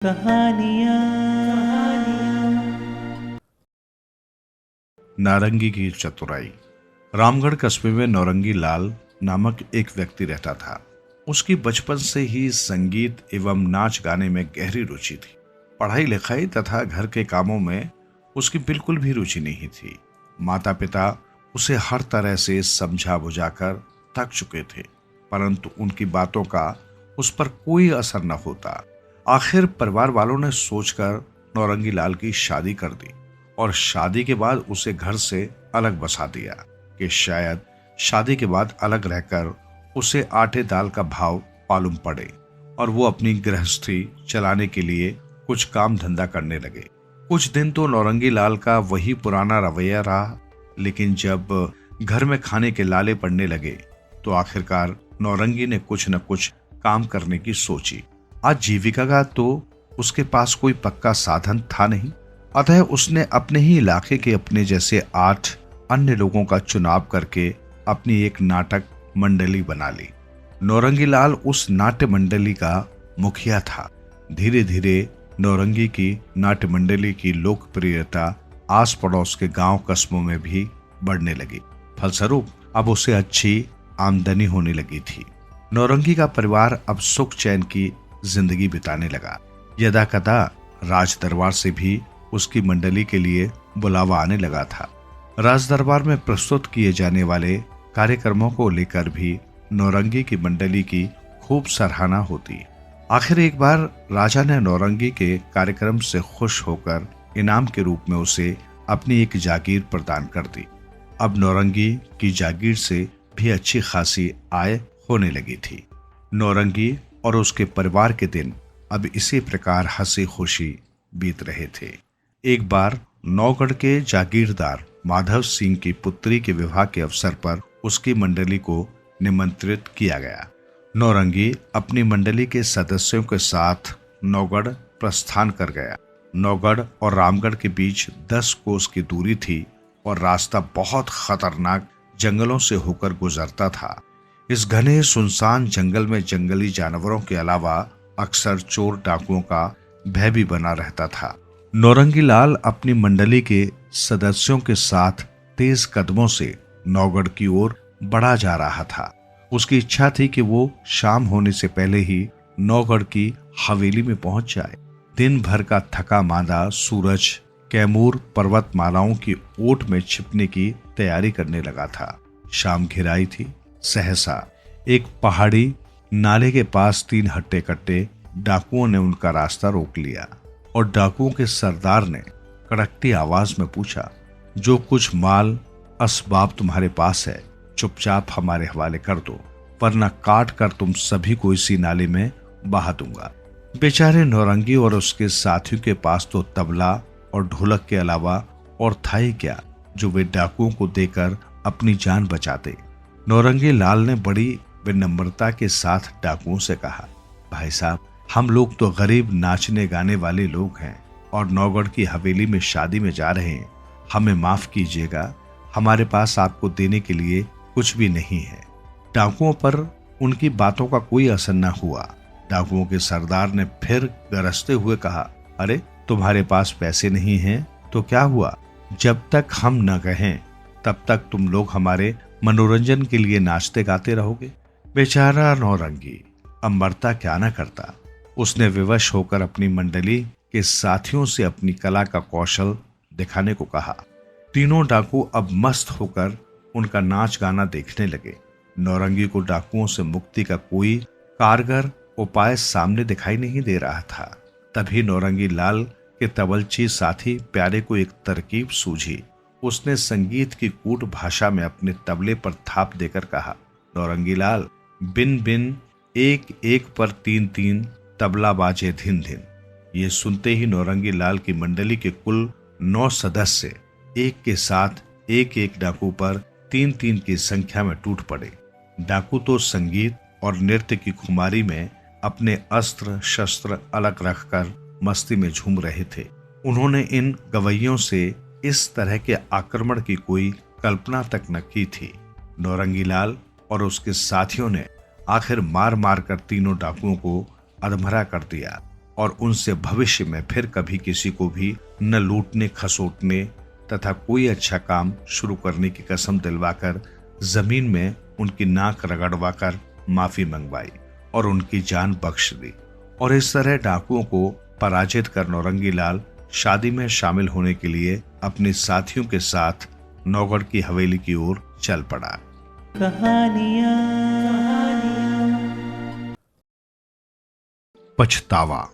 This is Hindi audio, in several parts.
कहानियाँ। नारंगी की चतुराई। रामगढ़ कस्बे में नौरंगी लाल नामक एक व्यक्ति रहता था। उसकी बचपन से ही संगीत एवं नाच गाने में गहरी रुचि थी। पढ़ाई लिखाई तथा घर के कामों में उसकी बिल्कुल भी रुचि नहीं थी। माता पिता उसे हर तरह से समझा बुझाकर थक चुके थे, परंतु उनकी बातों का उस पर कोई असर न होता। आखिर परिवार वालों ने सोचकर नौरंगी लाल की शादी कर दी और शादी के बाद उसे घर से अलग बसा दिया कि शायद शादी के बाद अलग रहकर उसे आटे दाल का भाव मालूम पड़े और वो अपनी गृहस्थी चलाने के लिए कुछ काम धंधा करने लगे। कुछ दिन तो नौरंगी लाल का वही पुराना रवैया रहा, लेकिन जब घर में खाने के लाले पड़ने लगे तो आखिरकार नौरंगी ने कुछ न कुछ काम करने की सोची। आजीविका का तो उसके पास कोई पक्का साधन था नहीं, अतः उसने अपने ही इलाके के अपने जैसे 8 अन्य लोगों का चुनाव करके अपनी एक नाटक मंडली बना ली। नौरंगी लाल उस नाट्य मंडली का मुखिया था। धीरे धीरे नौरंगी की नाट्य मंडली की लोकप्रियता आस पड़ोस के गांव कस्बों में भी बढ़ने लगी। फलस्वरूप अब उसे अच्छी आमदनी होने लगी थी। नौरंगी का परिवार अब सुख चैन की जिंदगी बिताने लगा। यदा कदा राज दरबार से भी उसकी मंडली के लिए बुलावा आने लगा था। राज दरबार में प्रस्तुत किए जाने वाले कार्यक्रमों को लेकर भी नौरंगी की मंडली की खूब सराहना होती। आखिर एक बार राजा ने नौरंगी के कार्यक्रम से खुश होकर इनाम के रूप में उसे अपनी एक जागीर प्रदान कर दी। अब नौरंगी की जागीर से भी अच्छी खासी आय होने लगी थी। नौरंगी और उसके परिवार के दिन अब इसी प्रकार हंसी खुशी बीत रहे थे। एक बार नौगढ़ के जागीरदार माधव सिंह की पुत्री के विवाह के अवसर पर उसकी मंडली को निमंत्रित किया गया। नौरंगी अपनी मंडली के सदस्यों के साथ नौगढ़ प्रस्थान कर गया। नौगढ़ और रामगढ़ के बीच 10 कोस की दूरी थी और रास्ता बहुत खतरनाक जंगलों से होकर गुजरता था। इस घने सुनसान जंगल में जंगली जानवरों के अलावा अक्सर चोर डाकुओं का भय भी बना रहता था। नौरंगी लाल अपनी मंडली के सदस्यों के साथ तेज कदमों से नौगढ़ की ओर बढ़ा जा रहा था। उसकी इच्छा थी कि वो शाम होने से पहले ही नौगढ़ की हवेली में पहुंच जाए। दिन भर का थका मांदा सूरज कैमूर पर्वतमालाओं की ओट में छिपने की तैयारी करने लगा था। शाम घिराई थी। सहसा एक पहाड़ी नाले के पास 3 हट्टे कट्टे डाकुओं ने उनका रास्ता रोक लिया और डाकुओं के सरदार ने कड़कती आवाज में पूछा, जो कुछ माल असबाब तुम्हारे पास है चुपचाप हमारे हवाले कर दो, वरना काट कर तुम सभी को इसी नाले में बहा दूंगा। बेचारे नौरंगी और उसके साथियों के पास तो तबला और ढोलक के अलावा और था ही क्या जो वे डाकुओं को देकर अपनी जान बचाते। नौरंगी लाल ने बड़ी विनम्रता के साथ डाकुओं से कहा, भाई साहब, हम लोग तो गरीब नाचने गाने वाले लोग हैं और नौगढ़ की हवेली में शादी में जा रहे हैं। हमें माफ कीजिएगा, हमारे पास आपको देने के लिए कुछ भी नहीं है। डाकुओं पर उनकी बातों का कोई असर न हुआ। डाकुओं के सरदार ने फिर गरजते हुए कहा, अरे तुम्हारे पास पैसे नहीं हैं तो क्या हुआ, जब तक हम न कहें तब तक तुम लोग हमारे मनोरंजन के लिए नाचते गाते रहोगे। बेचारा नौरंगी अब मरता क्या न करता। उसने विवश होकर अपनी मंडली के साथियों से अपनी कला का कौशल दिखाने को कहा। तीनों डाकू अब मस्त होकर उनका नाच गाना देखने लगे। नौरंगी को डाकुओं से मुक्ति का कोई कारगर उपाय सामने दिखाई नहीं दे रहा था। तभी नौरंगी लाल के तबलची साथी प्यारे को एक तरकीब सूझी। उसने संगीत की कूट भाषा में अपने तबले पर थाप देकर कहा, नौरंगी लाल, बिन बिन एक एक पर 3-3 तबला बाजे धिन धिन। ये सुनते ही नौरंगी लाल की मंडली के कुल 9 सदस्य एक के साथ एक एक डाकू पर 3-3 की संख्या में टूट पड़े। डाकू तो संगीत और नृत्य की खुमारी में अपने अस्त्र शस्त्र अलग रखकर मस्ती में झूम रहे थे। उन्होंने इन गवैयों से इस तरह के आक्रमण की कोई कल्पना तक न की थी। नौरंगी लाल और उसके साथियों ने आखिर मार मार कर तीनों डाकुओं को अधमरा कर दिया और उनसे भविष्य में फिर कभी किसी को भी न लूटने खसोटने तथा कोई अच्छा काम शुरू करने की कसम दिलवाकर जमीन में उनकी नाक रगड़वाकर माफी मंगवाई और उनकी जान बख्श दी। और इस तरह डाकुओं को पराजित कर नौरंगी लाल शादी में शामिल होने के लिए अपने साथियों के साथ नौगढ़ की हवेली की ओर चल पड़ा। पछतावा।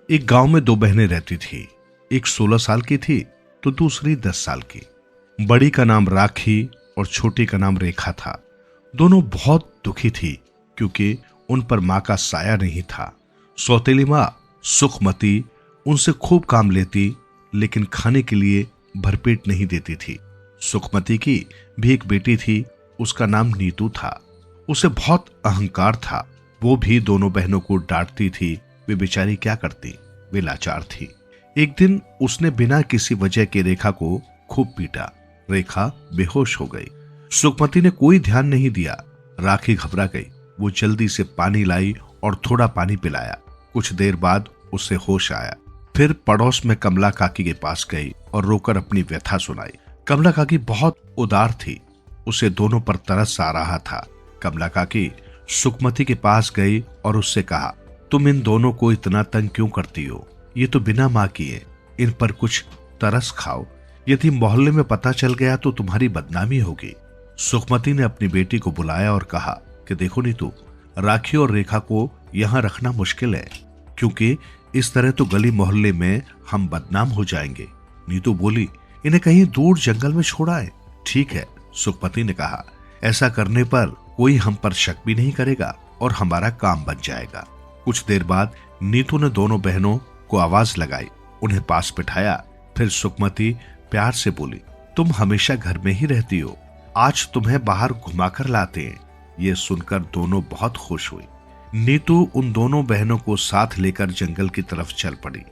एक गांव में दो बहनें रहती थी। एक 16 साल की थी तो दूसरी 10 साल की। बड़ी का नाम राखी और छोटी का नाम रेखा था। दोनों बहुत दुखी थी क्योंकि उन पर माँ का साया नहीं था। सौतेली माँ सुखमती उनसे खूब काम लेती लेकिन खाने के लिए भरपेट नहीं देती थी। सुखमती की भी एक बेटी थी, उसका नाम नीतू था। उसे बहुत अहंकार था। वो भी दोनों बहनों को डांटती थी। वे बेचारी क्या करती, वे लाचार थी। एक दिन उसने बिना किसी वजह के रेखा को खूब पीटा। रेखा बेहोश हो गई। सुखमती ने कोई ध्यान नहीं दिया। राखी घबरा गई। वो जल्दी से पानी लाई और थोड़ा पानी पिलाया। कुछ देर बाद उसे होश आया। फिर पड़ोस में कमला काकी के पास गई और रोकर अपनी व्यथा सुनाई। कमला काकी बहुत उदार थी। उसे दोनों पर तरस आ रहा था। कमला काकी सुखमती के पास गई और उससे कहा, तुम इन दोनों को इतना तंग क्यों करती हो? ये तो बिना माँ किए, इन पर कुछ तरस खाओ। यदि मोहल्ले में पता चल गया तो तुम्हारी बदनामी होगी। सुखमती ने अपनी बेटी को बुलाया और कहा कि देखो नीतू, राखी और रेखा को यहाँ रखना मुश्किल है क्योंकि इस तरह तो गली मोहल्ले में हम बदनाम हो जाएंगे। नीतू बोली, इन्हें कहीं दूर जंगल में छोड़ा है। ठीक है, सुखमती ने कहा, ऐसा करने पर कोई हम पर शक भी नहीं करेगा और हमारा काम बन जाएगा। कुछ देर बाद नीतू ने दोनों बहनों को आवाज लगाई, उन्हें पास बिठाया। फिर सुखमती प्यार से बोली, तुम हमेशा घर में ही रहती हो, आज तुम्हें बाहर घुमाकर लाते हैं। ये सुनकर दोनों बहुत खुश हुई। नीतू उन दोनों बहनों को साथ लेकर जंगल की तरफ चल पड़ी।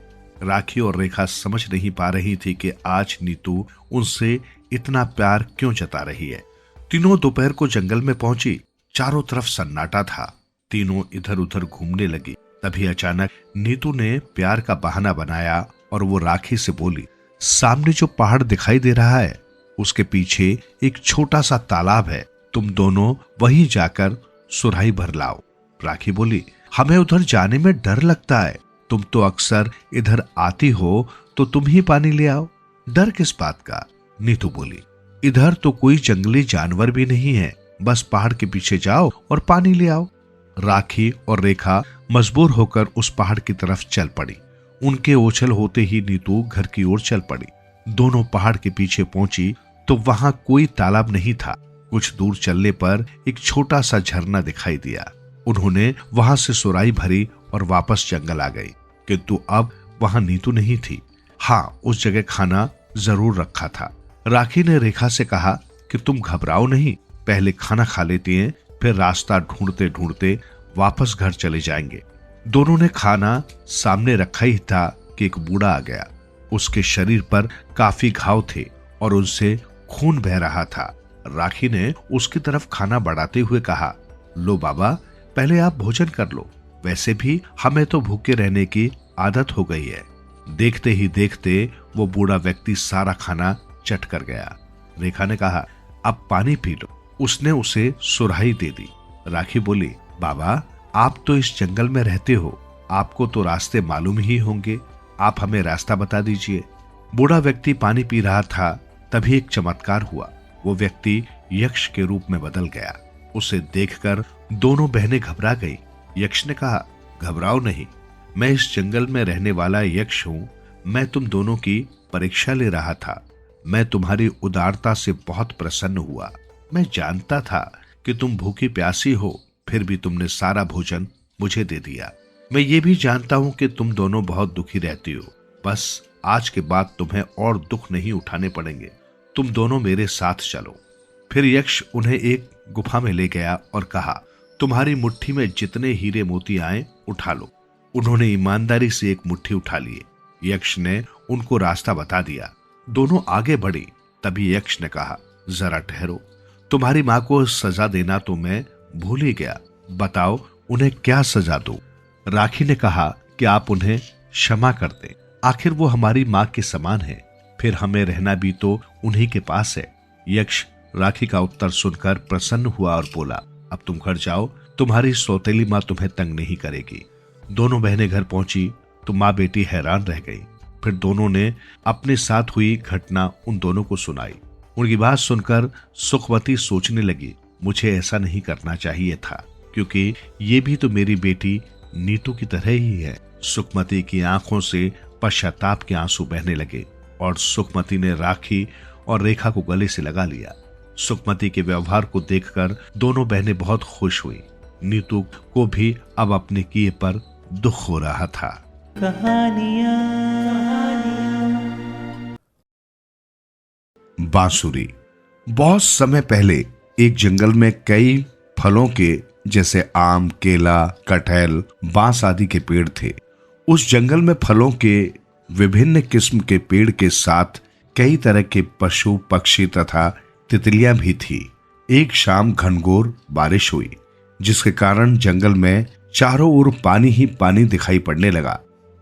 राखी और रेखा समझ नहीं पा रही थी कि आज नीतू उनसे इतना प्यार क्यों जता रही है। तीनों दोपहर को जंगल में पहुंची। चारों तरफ सन्नाटा था। तीनों इधर उधर घूमने लगी। तभी अचानक नीतू ने प्यार का बहाना बनाया और वो राखी से बोली, सामने जो पहाड़ दिखाई दे रहा है उसके पीछे एक छोटा सा तालाब है, तुम दोनों वहीं जाकर सुराही भर लाओ। राखी बोली, हमें उधर जाने में डर लगता है, तुम तो अक्सर इधर आती हो तो तुम ही पानी ले आओ। डर किस बात का? नीतू बोली, इधर तो कोई जंगली जानवर भी नहीं है, बस पहाड़ के पीछे जाओ और पानी ले आओ। राखी और रेखा मजबूर होकर उस पहाड़ की तरफ चल पड़ी। उनके ओछल होते ही नीतू घर की ओर चल पड़ी। दोनों पहाड़ के पीछे पहुंची तो वहां कोई तालाब नहीं था। कुछ दूर चलने पर एक छोटा सा झरना दिखाई दिया। उन्होंने वहां से सुराही भरी और वापस जंगल आ गई, किंतु अब वहां नीतू नहीं थी। हाँ, उस जगह खाना जरूर रखा था। राखी ने रेखा से कहा कि तुम घबराओ नहीं, पहले खाना खा लेती हैं, फिर रास्ता ढूंढते ढूंढते वापस घर चले जाएंगे। दोनों ने खाना सामने रखा ही था कि एक बूढ़ा आ गया। उसके शरीर पर काफी घाव थे और उनसे खून बह रहा था। राखी ने उसकी तरफ खाना बढ़ाते हुए कहा, लो बाबा, पहले आप भोजन कर लो, वैसे भी हमें तो भूखे रहने की आदत हो गई है। देखते ही देखते वो बूढ़ा व्यक्ति सारा खाना चट कर गया। रेखा ने कहा, अब पानी पी लो। उसने उसे सुराही दे दी। राखी बोली, बाबा, आप तो इस जंगल में रहते हो, आपको तो रास्ते मालूम ही होंगे, आप हमें रास्ता बता दीजिए। बूढ़ा व्यक्ति पानी पी रहा था। तभी एक चमत्कार हुआ। वो व्यक्ति यक्ष के रूप में बदल गया। उसे देखकर दोनों बहनें घबरा गई। यक्ष ने कहा, घबराओ नहीं, मैं इस जंगल में रहने वाला यक्ष हूँ। मैं तुम दोनों की परीक्षा ले रहा था। मैं तुम्हारी उदारता से बहुत प्रसन्न हुआ। मैं जानता था कि तुम भूखी प्यासी हो, फिर भी तुमने सारा भोजन मुझे दे दिया। मैं ये भी जानता हूँ कि तुम दोनों बहुत दुखी रहती हो। बस आज के बाद तुम्हें और दुख नहीं उठाने पड़ेंगे। तुम दोनों मेरे साथ चलो। फिर यक्ष उन्हें एक गुफा में ले गया और कहा, तुम्हारी मुट्ठी में जितने हीरे मोती आए उठा लो। उन्होंने ईमानदारी से एक मुट्ठी उठा लिए। यक्ष ने उनको रास्ता बता दिया। दोनों आगे बढ़ी। तभी यक्ष ने कहा, जरा ठहरो, तुम्हारी माँ को सजा देना तो मैं भूल ही गया। बताओ उन्हें क्या सजा दूं? राखी ने कहा कि आप उन्हें क्षमा कर दे, आखिर वो हमारी माँ के समान है, फिर हमें रहना भी तो उन्हीं के पास है। यक्ष राखी का उत्तर सुनकर प्रसन्न हुआ और बोला, अब तुम घर जाओ, तुम्हारी सौतेली माँ तुम्हें तंग नहीं करेगी। दोनों बहनें घर पहुंची तो माँ बेटी हैरान रह गई। फिर दोनों ने अपने साथ हुई घटना उन दोनों को सुनाई। उनकी बात सुनकर सुखवती सोचने लगी, मुझे ऐसा नहीं करना चाहिए था, क्योंकि ये भी तो मेरी बेटी नीतू की तरह ही है। सुखमती की आंखों से पश्चाताप के आंसू बहने लगे और सुखमती ने राखी और रेखा को गले से लगा लिया। सुखमती के व्यवहार को देखकर दोनों बहनें बहुत खुश हुई। नीतू को भी अब अपने किए पर दुख हो रहा था। बांसुरी। बहुत समय पहले एक जंगल में कई फलों के जैसे आम, केला, कटहल, बांस आदि के पेड़ थे। उस जंगल में फलों के विभिन्न किस्म के पेड़ के साथ कई तरह के पशु, पक्षी तथा तितलियां भी थी। एक शाम घनघोर बारिश हुई, जिसके कारण जंगल में चारों ओर पानी ही पानी दिखाई पड़ने लगा।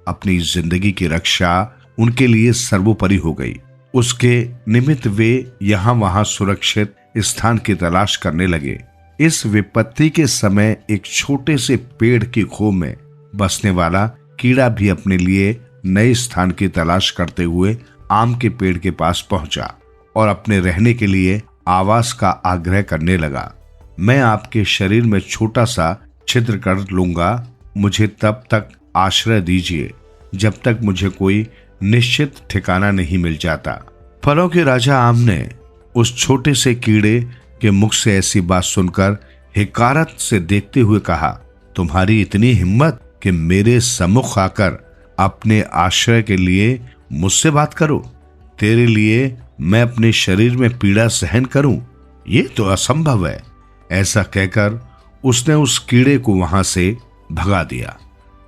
अपनी जिंदगी की रक्षा उनके लिए सर्वोपरि हो गई। उसके निमित्त वे यहाँ वहां सुरक्षित स्थान की तलाश करने लगे। इस विपत्ति के समय एक छोटे से पेड़ की खोह में बसने वाला कीड़ा भी अपने लिए नए स्थान की तलाश करते हुए आम के पेड़ के पास पहुंचा और अपने रहने के लिए आवास का आग्रह करने लगा। मैं आपके शरीर में छोटा सा छिद्र कर लूंगा, मुझे तब तक आश्रय दीजिए जब तक मुझे कोई निश्चित ठिकाना नहीं मिल जाता। फलों के राजा आम ने उस छोटे से कीड़े के मुख से ऐसी बात सुनकर हिकारत से देखते हुए कहा, तुम्हारी इतनी हिम्मत कि मेरे सम्मुख आकर अपने आश्रय के लिए मुझसे बात करो। तेरे लिए मैं अपने शरीर में पीड़ा सहन करूं, ये तो असंभव है। ऐसा कहकर उसने उस कीड़े को वहां से भगा दिया।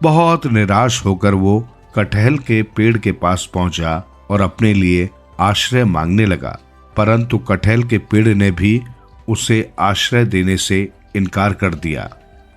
बहुत निराश होकर वो कटहल के पेड़ के पास पहुंचा और अपने लिए आश्रय मांगने लगा, परंतु कटहल के पेड़ ने भी उसे आश्रय देने से इनकार कर दिया।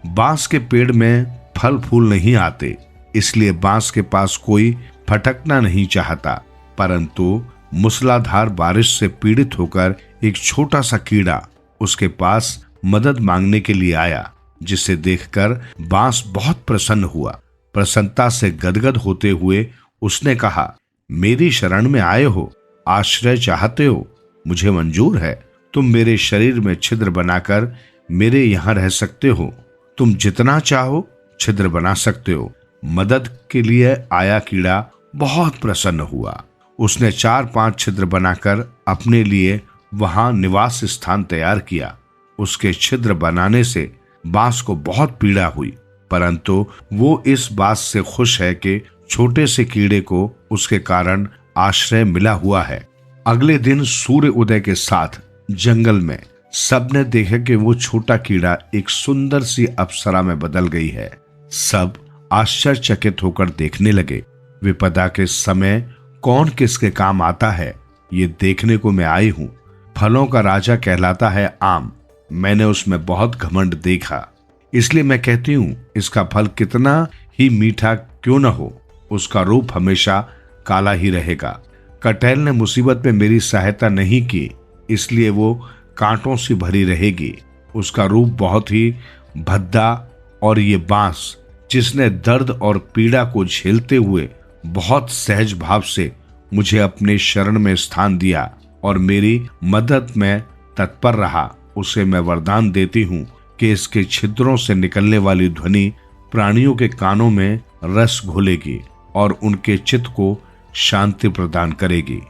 बांस के पेड़ में फल फूल नहीं आते, इसलिए बांस के पास कोई फटकना नहीं चाहता, परंतु मूसलाधार बारिश से पीड़ित होकर एक छोटा सा कीड़ा उसके पास मदद मांगने के लिए आया, जिसे देखकर बांस बहुत प्रसन्न हुआ। प्रसन्नता से गदगद होते हुए उसने कहा, मेरी शरण में आए हो, आश्रय चाहते हो, मुझे मंजूर है। तुम मेरे शरीर में छिद्र बनाकर मेरे यहाँ रह सकते हो। तुम जितना चाहो छिद्र बना सकते हो। मदद के लिए आया कीड़ा बहुत प्रसन्न हुआ। उसने 4-5 छिद्र बनाकर अपने लिए वहां निवास स्थान तैयार किया। उसके छिद्र बनाने से बांस को बहुत पीड़ा हुई, परंतु वो इस बात से खुश है कि छोटे से कीड़े को उसके कारण आश्रय मिला हुआ है। अगले दिन सूर्य उदय के साथ जंगल में सबने देखा कि वो छोटा कीड़ा एक सुंदर सी अप्सरा में बदल गई है। सब आश्चर्यचकित होकर देखने लगे। विपदा के समय कौन किसके काम आता है, ये देखने को मैं आई हूँ। फलों का राजा कहलाता है आम। मैंने उसमें बहुत घमंड देखा, इसलिए मैं कहती हूँ इसका फल कितना ही मीठा क्यों न हो, उसका रूप हमेशा काला ही रहेगा। कटहल ने मुसीबत में मेरी सहायता नहीं की, इसलिए वो कांटों से भरी रहेगी। उसका रूप बहुत ही भद्दा, और ये बांस जिसने दर्द और पीड़ा को झेलते हुए बहुत सहज भाव से मुझे अपने शरण में स्थान दिया और मेरी मदद में तत्पर रहा, उसे मैं वरदान देती हूँ कि इसके छिद्रों से निकलने वाली ध्वनि प्राणियों के कानों में रस घोलेगी और उनके चित्त को शांति प्रदान करेगी।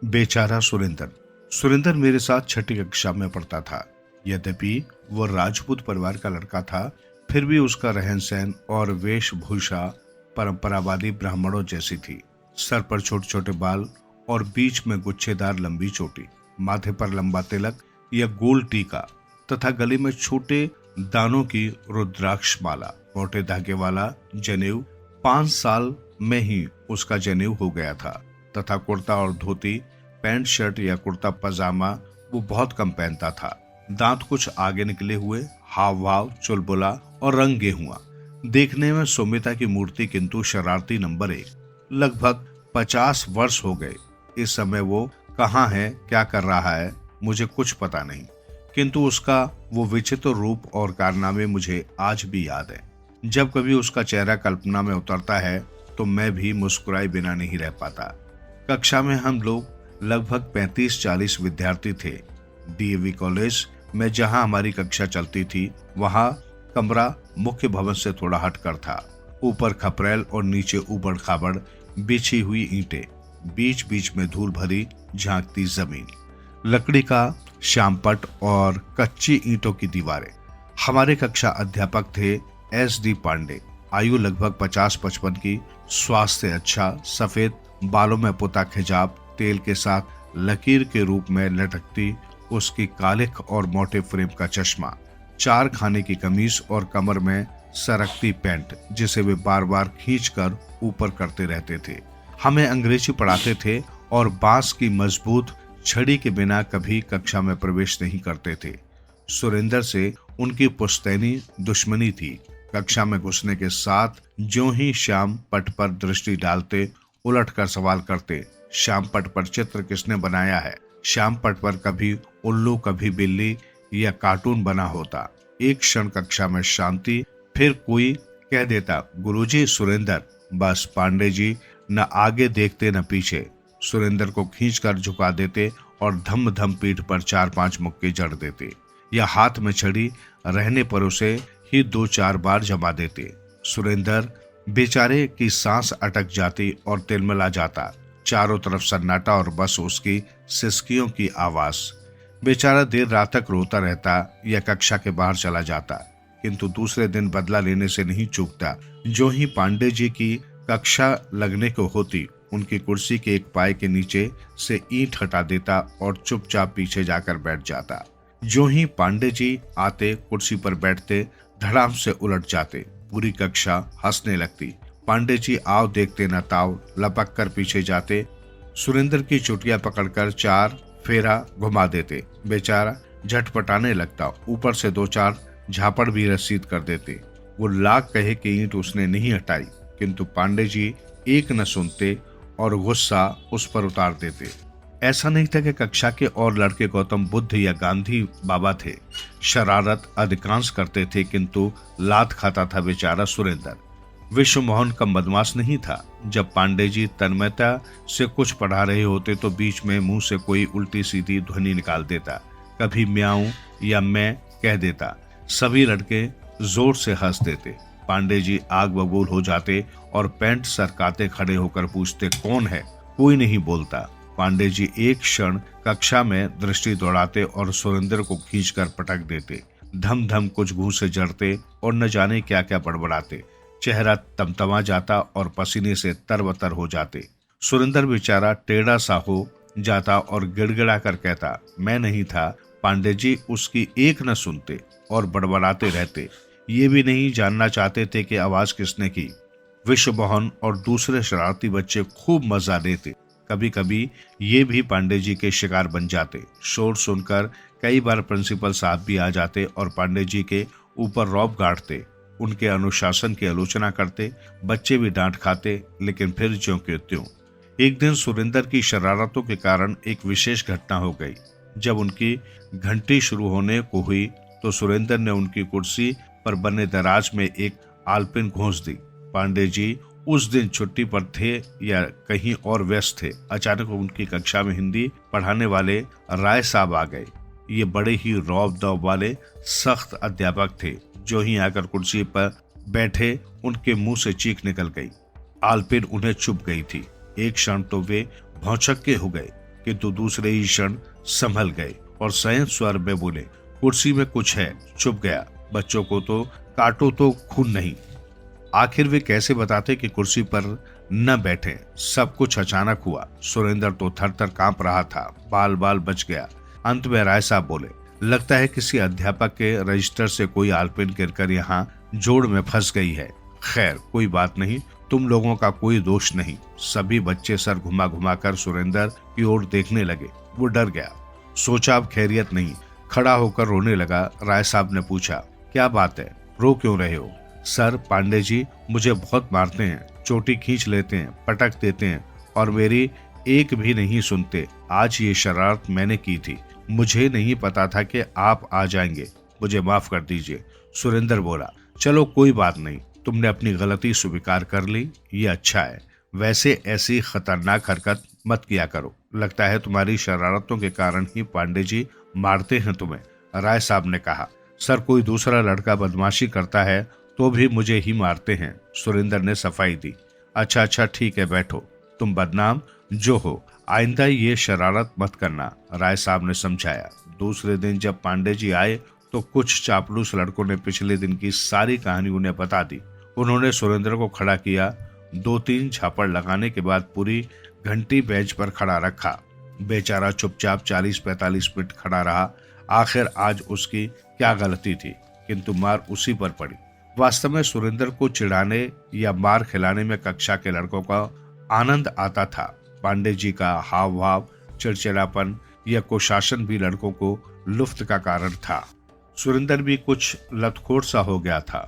बेचारा सुरेंद्र मेरे साथ 6ठी कक्षा में पढ़ता था। यद्यपि वह राजपूत परिवार का लड़का था, फिर भी उसका रहन सहन और वेशभूषा परंपरावादी ब्राह्मणों जैसी थी। सर पर छोटे छोटे बाल और बीच में गुच्छेदार लंबी चोटी, माथे पर लंबा तिलक या गोल टीका तथा गले में छोटे दानों की रुद्राक्ष माला, मोटे धागे वाला जनेऊ। 5 साल में ही उसका जनेऊ हो गया था तथा कुर्ता और धोती, पैंट शर्ट या कुर्ता पजामा वो बहुत कम पहनता था। दांत कुछ आगे निकले हुए, हाव भाव चुलबुला और रंग गेहुआ। देखने में सुमिता की मूर्ति, किंतु शरारती नंबर 1। लगभग 50 वर्ष हो गए। इस समय वो कहाँ है, क्या कर रहा है, मुझे कुछ पता नहीं, किंतु उसका वो विचित्र रूप और कारनामे मुझे आज भी याद है। जब कभी उसका चेहरा कल्पना में उतरता है तो मैं भी मुस्कुराए बिना नहीं रह पाता। कक्षा में हम लोग लगभग 35-40 विद्यार्थी थे। डीएवी कॉलेज में जहां हमारी कक्षा चलती थी, वहां कमरा मुख्य भवन से थोड़ा हटकर था। ऊपर खपरेल और नीचे ऊबड़ खाबड़ बिछी हुई ईंटें, बीच बीच में धूल भरी झांकती जमीन, लकड़ी का श्यामपट और कच्ची ईंटों की दीवारें। हमारे कक्षा अध्यापक थे SD पांडे। आयु लगभग 50-55 की, स्वास्थ्य अच्छा, सफेद बालों में पुता खिजाब, तेल के साथ लकीर के रूप में लटकती उसकी कालिख और मोटे फ्रेम का चश्मा, 4 खाने की कमीज और कमर में सरकती पैंट जिसे वे बार बार खींचकर ऊपर करते रहते थे। हमें अंग्रेजी पढ़ाते थे और बांस की मजबूत छड़ी के बिना कभी कक्षा में प्रवेश नहीं करते थे। सुरेंद्र से उनकी पुश्तैनी दुश्मनी थी। कक्षा में घुसने के साथ ज्यों ही श्याम पट पर दृष्टि डालते, उलटकर सवाल करते, श्याम पट पर चित्र किसने बनाया है। श्याम पट पर कभी उल्लू, कभी बिल्ली या कार्टून बना होता। एक क्षण कक्षा में शांति, फिर कोई कह देता, गुरुजी सुरेंद्र। बस पांडे जी न आगे देखते न पीछे, सुरेंद्र को खींचकर झुका देते और धम धम पीठ पर 4-5 मुक्के जड़ देते, या हाथ में छड़ी रहने पर उसे ही 2-4 बार जमा देते। सुरेंद्र बेचारे की सांस अटक जाती और तिलमिला जाता। चारों तरफ सन्नाटा और बस उसकी सिसकियों की आवाज। बेचारा देर रात तक रोता रहता या कक्षा के बाहर चला जाता, किंतु दूसरे दिन बदला लेने से नहीं चूकता। जो ही पांडे जी की कक्षा लगने को होती, उनकी कुर्सी के एक पाए के नीचे से ईंट हटा देता और चुपचाप पीछे जाकर बैठ जाता। जो ही पांडे जी आते, कुर्सी पर बैठते, धड़ाम से उलट जाते। पूरी कक्षा हंसने लगती। पांडे जी आव देखते न ताव, लपक कर पीछे जाते। सुरेंद्र की चुटिया पकड़कर 4 फेरा घुमा देते। बेचारा झटपटाने लगता। ऊपर से 2-4 झापड़ भी रसीद कर देते। वो लाख कहे कि ईंट उसने नहीं हटाई, किंतु पांडे जी एक न सुनते और गुस्सा उस पर उतार देते। ऐसा नहीं था कि कक्षा के और लड़के गौतम बुद्ध या गांधी बाबा थे। शरारत अधिकांश करते थे, किंतु लात खाता था बेचारा सुरेंद्र। विश्व मोहन कम बदमाश नहीं था। जब पांडे जी तन्मयता से कुछ पढ़ा रहे होते तो बीच में मुंह से कोई उल्टी सीधी ध्वनि निकाल देता, कभी म्याऊं या मैं कह देता। सभी लड़के जोर से हंस देते। पांडे जी आग बबूल हो जाते और पैंट सरकाते खड़े होकर पूछते, कौन है? कोई नहीं बोलता। पांडे जी एक क्षण कक्षा में दृष्टि दौड़ाते और सुरेंद्र को खींचकर पटक देते। धम धम कुछ घूंसे जड़ते और न जाने क्या क्या बड़बड़ाते। चेहरा तमतमा जाता और पसीने से तरबतर हो जाते। सुरेंद्र बेचारा टेढ़ा सा हो जाता और गिड़गिड़ा कर कहता, मैं नहीं था। पांडे जी उसकी एक न सुनते और बड़बड़ाते रहते। ये भी नहीं जानना चाहते थे कि आवाज किसने की। विश्व मोहन और दूसरे शरारती बच्चे खूब मजा लेते। कभी कभी ये भी पांडे जी के शिकार बन जाते। शोर सुनकर कई बार प्रिंसिपल साहब भी आ जाते और पांडे जी के ऊपर रौब गाड़ते, उनके अनुशासन की आलोचना करते। बच्चे भी डांट खाते, लेकिन फिर ज्यों के त्यों। एक दिन सुरेंद्र की शरारतों के कारण एक विशेष घटना हो गई। जब उनकी घंटी शुरू होने को हुई तो सुरेंद्र ने उनकी कुर्सी पर बने दराज में एक आलपिन घोंस दी। पांडे जी उस दिन छुट्टी पर थे या कहीं और व्यस्त थे। अचानक उनकी कक्षा में हिंदी पढ़ाने वाले राय साहब आ गए। ये बड़े ही रौब दौब वाले सख्त अध्यापक थे। जो ही आकर कुर्सी पर बैठे, उनके मुंह से चीख निकल गई। आलपिन उन्हें चुभ गई थी। एक क्षण तो वे भौचक्के हो गए, किंतु दूसरे ही क्षण संभल गए और संयत स्वर में बोले, कुर्सी में कुछ है, चुभ गया। बच्चों को तो काटो तो खून नहीं। आखिर वे कैसे बताते कि कुर्सी पर न बैठे। सब कुछ अचानक हुआ। सुरेंद्र तो थर थर कांप रहा था, बाल बाल बच गया। अंत में राय साहब बोले, लगता है किसी अध्यापक के रजिस्टर से कोई आलपिन गिरकर यहाँ जोड़ में फंस गई है। खैर कोई बात नहीं, तुम लोगों का कोई दोष नहीं। सभी बच्चे सर घुमा घुमा कर सुरेंद्र की ओर देखने लगे। वो डर गया, सोचा अब खैरियत नहीं। खड़ा होकर रोने लगा। राय साहब ने पूछा, क्या बात है, रो क्यों रहे हो? सर, पांडे जी मुझे बहुत मारते हैं, चोटी खींच लेते हैं, पटक देते हैं और मेरी एक भी नहीं सुनते। आज ये शरारत मैंने की थी, मुझे नहीं पता था कि आप आ जाएंगे, मुझे माफ कर दीजिए। सुरेंद्र बोला, चलो कोई बात नहीं, तुमने अपनी गलती स्वीकार कर ली, ये अच्छा है। वैसे ऐसी खतरनाक हरकत मत किया करो, लगता है तुम्हारी शरारतों के कारण ही पांडे जी मारते हैं तुम्हें। राय साहब ने कहा, सर कोई दूसरा लड़का बदमाशी करता है तो भी मुझे ही मारते हैं। सुरेंद्र ने सफाई दी। अच्छा ठीक है, बैठो, तुम बदनाम जो हो, आइंदा ये शरारत मत करना, राय साहब ने समझाया। दूसरे दिन जब पांडे जी आए तो कुछ चापलूस लड़कों ने पिछले दिन की सारी कहानी उन्हें बता दी। उन्होंने सुरेंद्र को खड़ा किया, 2-3 झापड़ लगाने के बाद पूरी घंटी बेंच पर खड़ा रखा। बेचारा चुपचाप 40-45 मिनट खड़ा रहा। आखिर आज उसकी क्या गलती थी, किंतु मार उसी पर पड़ी। वास्तव में सुरेंद्र को चिढ़ाने या मार खिलाने में कक्षा के लड़कों का आनंद आता था। पांडे जी का हाव भाव, चिड़चिड़ापन या कुशासन भी लड़कों को लुफ्त का कारण था। सुरेंद्र भी कुछ लतखोर सा हो गया था।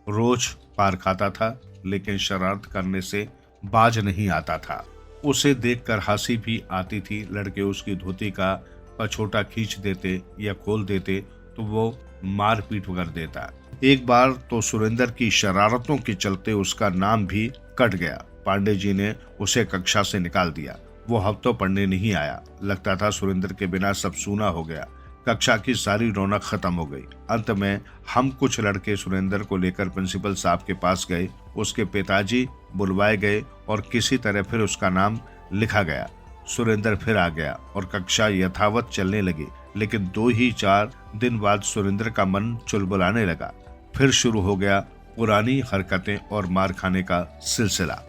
रोज पार खाता था, लेकिन शरारत करने से बाज नहीं आता था। उसे देखकर हंसी भी आती थी। लड़के उसकी धोती का पछोटा खींच देते या खोल देते तो वो मारपीट कर देता। एक बार तो सुरेंद्र की शरारतों के चलते उसका नाम भी कट गया। पांडे जी ने उसे कक्षा से निकाल दिया। वो हफ्तों पढ़ने नहीं आया। लगता था सुरेंद्र के बिना सब सूना हो गया। कक्षा की सारी रौनक खत्म हो गई। अंत में हम कुछ लड़के सुरेंद्र को लेकर प्रिंसिपल साहब के पास गए। उसके पिताजी बुलवाए गए और किसी तरह फिर उसका नाम लिखा गया। सुरेंद्र फिर आ गया और कक्षा यथावत चलने लगी। लेकिन 2-4 दिन बाद सुरेंद्र का मन चुलबुलाने लगा। फिर शुरू हो गया पुरानी हरकतें और मार खाने का सिलसिला।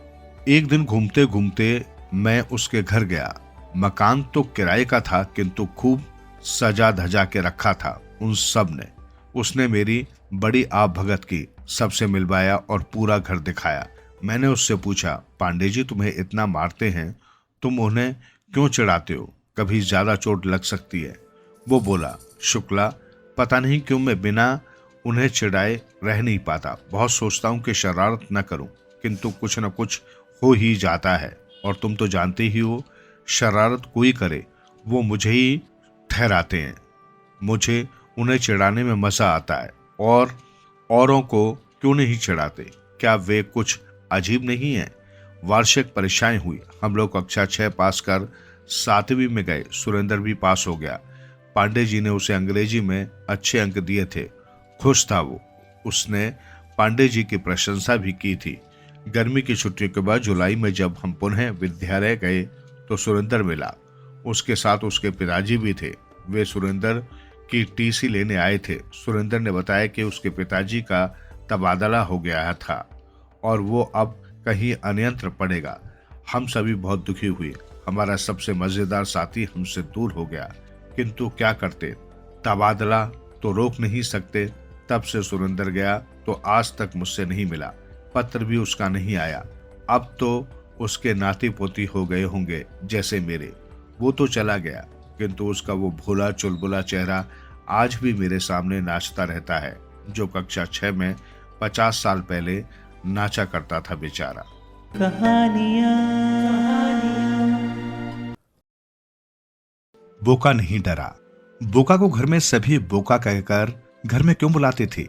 एक दिन घूमते घूमते मैं उसके घर गया। मकान तो किराए का था, किंतु खूब सजा धजा के रखा था उन सब ने। उसने मेरी बड़ी आप भगत की, सबसे मिलवाया और पूरा घर दिखाया। मैंने उससे पूछा, पांडे जी तुम्हें इतना मारते हैं, तुम उन्हें क्यों चिढ़ाते हो? कभी ज्यादा चोट लग सकती है। वो बोला, शुक्ला, पता नहीं क्यों मैं बिना उन्हें चिढ़ाए रह नहीं पाता। बहुत सोचता हूँ कि शरारत न करूं, किंतु कुछ न कुछ हो ही जाता है। और तुम तो जानते ही हो, शरारत कोई करे वो मुझे ही ठहराते हैं। मुझे उन्हें चिढ़ाने में मजा आता है और औरों को क्यों नहीं चिढ़ाते? क्या वे कुछ अजीब नहीं है? वार्षिक परीक्षाएं हुई। हम लोग कक्षा 6 पास कर 7वीं में गए। सुरेंद्र भी पास हो गया। पांडे जी ने उसे अंग्रेजी में अच्छे अंक दिए थे। खुश था वो। उसने पांडे जी की प्रशंसा भी की थी। गर्मी की छुट्टियों के बाद जुलाई में जब हम पुनः विद्यालय गए तो सुरेंद्र मिला। उसके साथ उसके पिताजी भी थे। वे सुरेंद्र की टीसी लेने आए थे। सुरेंद्र ने बताया कि उसके पिताजी का तबादला हो गया था और वो अब कहीं अन्यत्र पड़ेगा। हम सभी बहुत दुखी हुए। हमारा सबसे मजेदार साथी हमसे दूर हो गया, किंतु क्या करते, तबादला तो रोक नहीं सकते। तब से सुरेंद्र गया तो आज तक मुझसे नहीं मिला। पत्र भी उसका नहीं आया। अब तो उसके नाती पोती हो गए होंगे जैसे मेरे। वो तो चला गया, किंतु उसका वो भोला चुलबुला चेहरा आज भी मेरे सामने नाचता रहता है, जो कक्षा 6 में 50 साल पहले नाचा करता था बेचारा। बोका नहीं डरा। बोका को घर में सभी बोका कहकर घर में क्यों बुलाते थे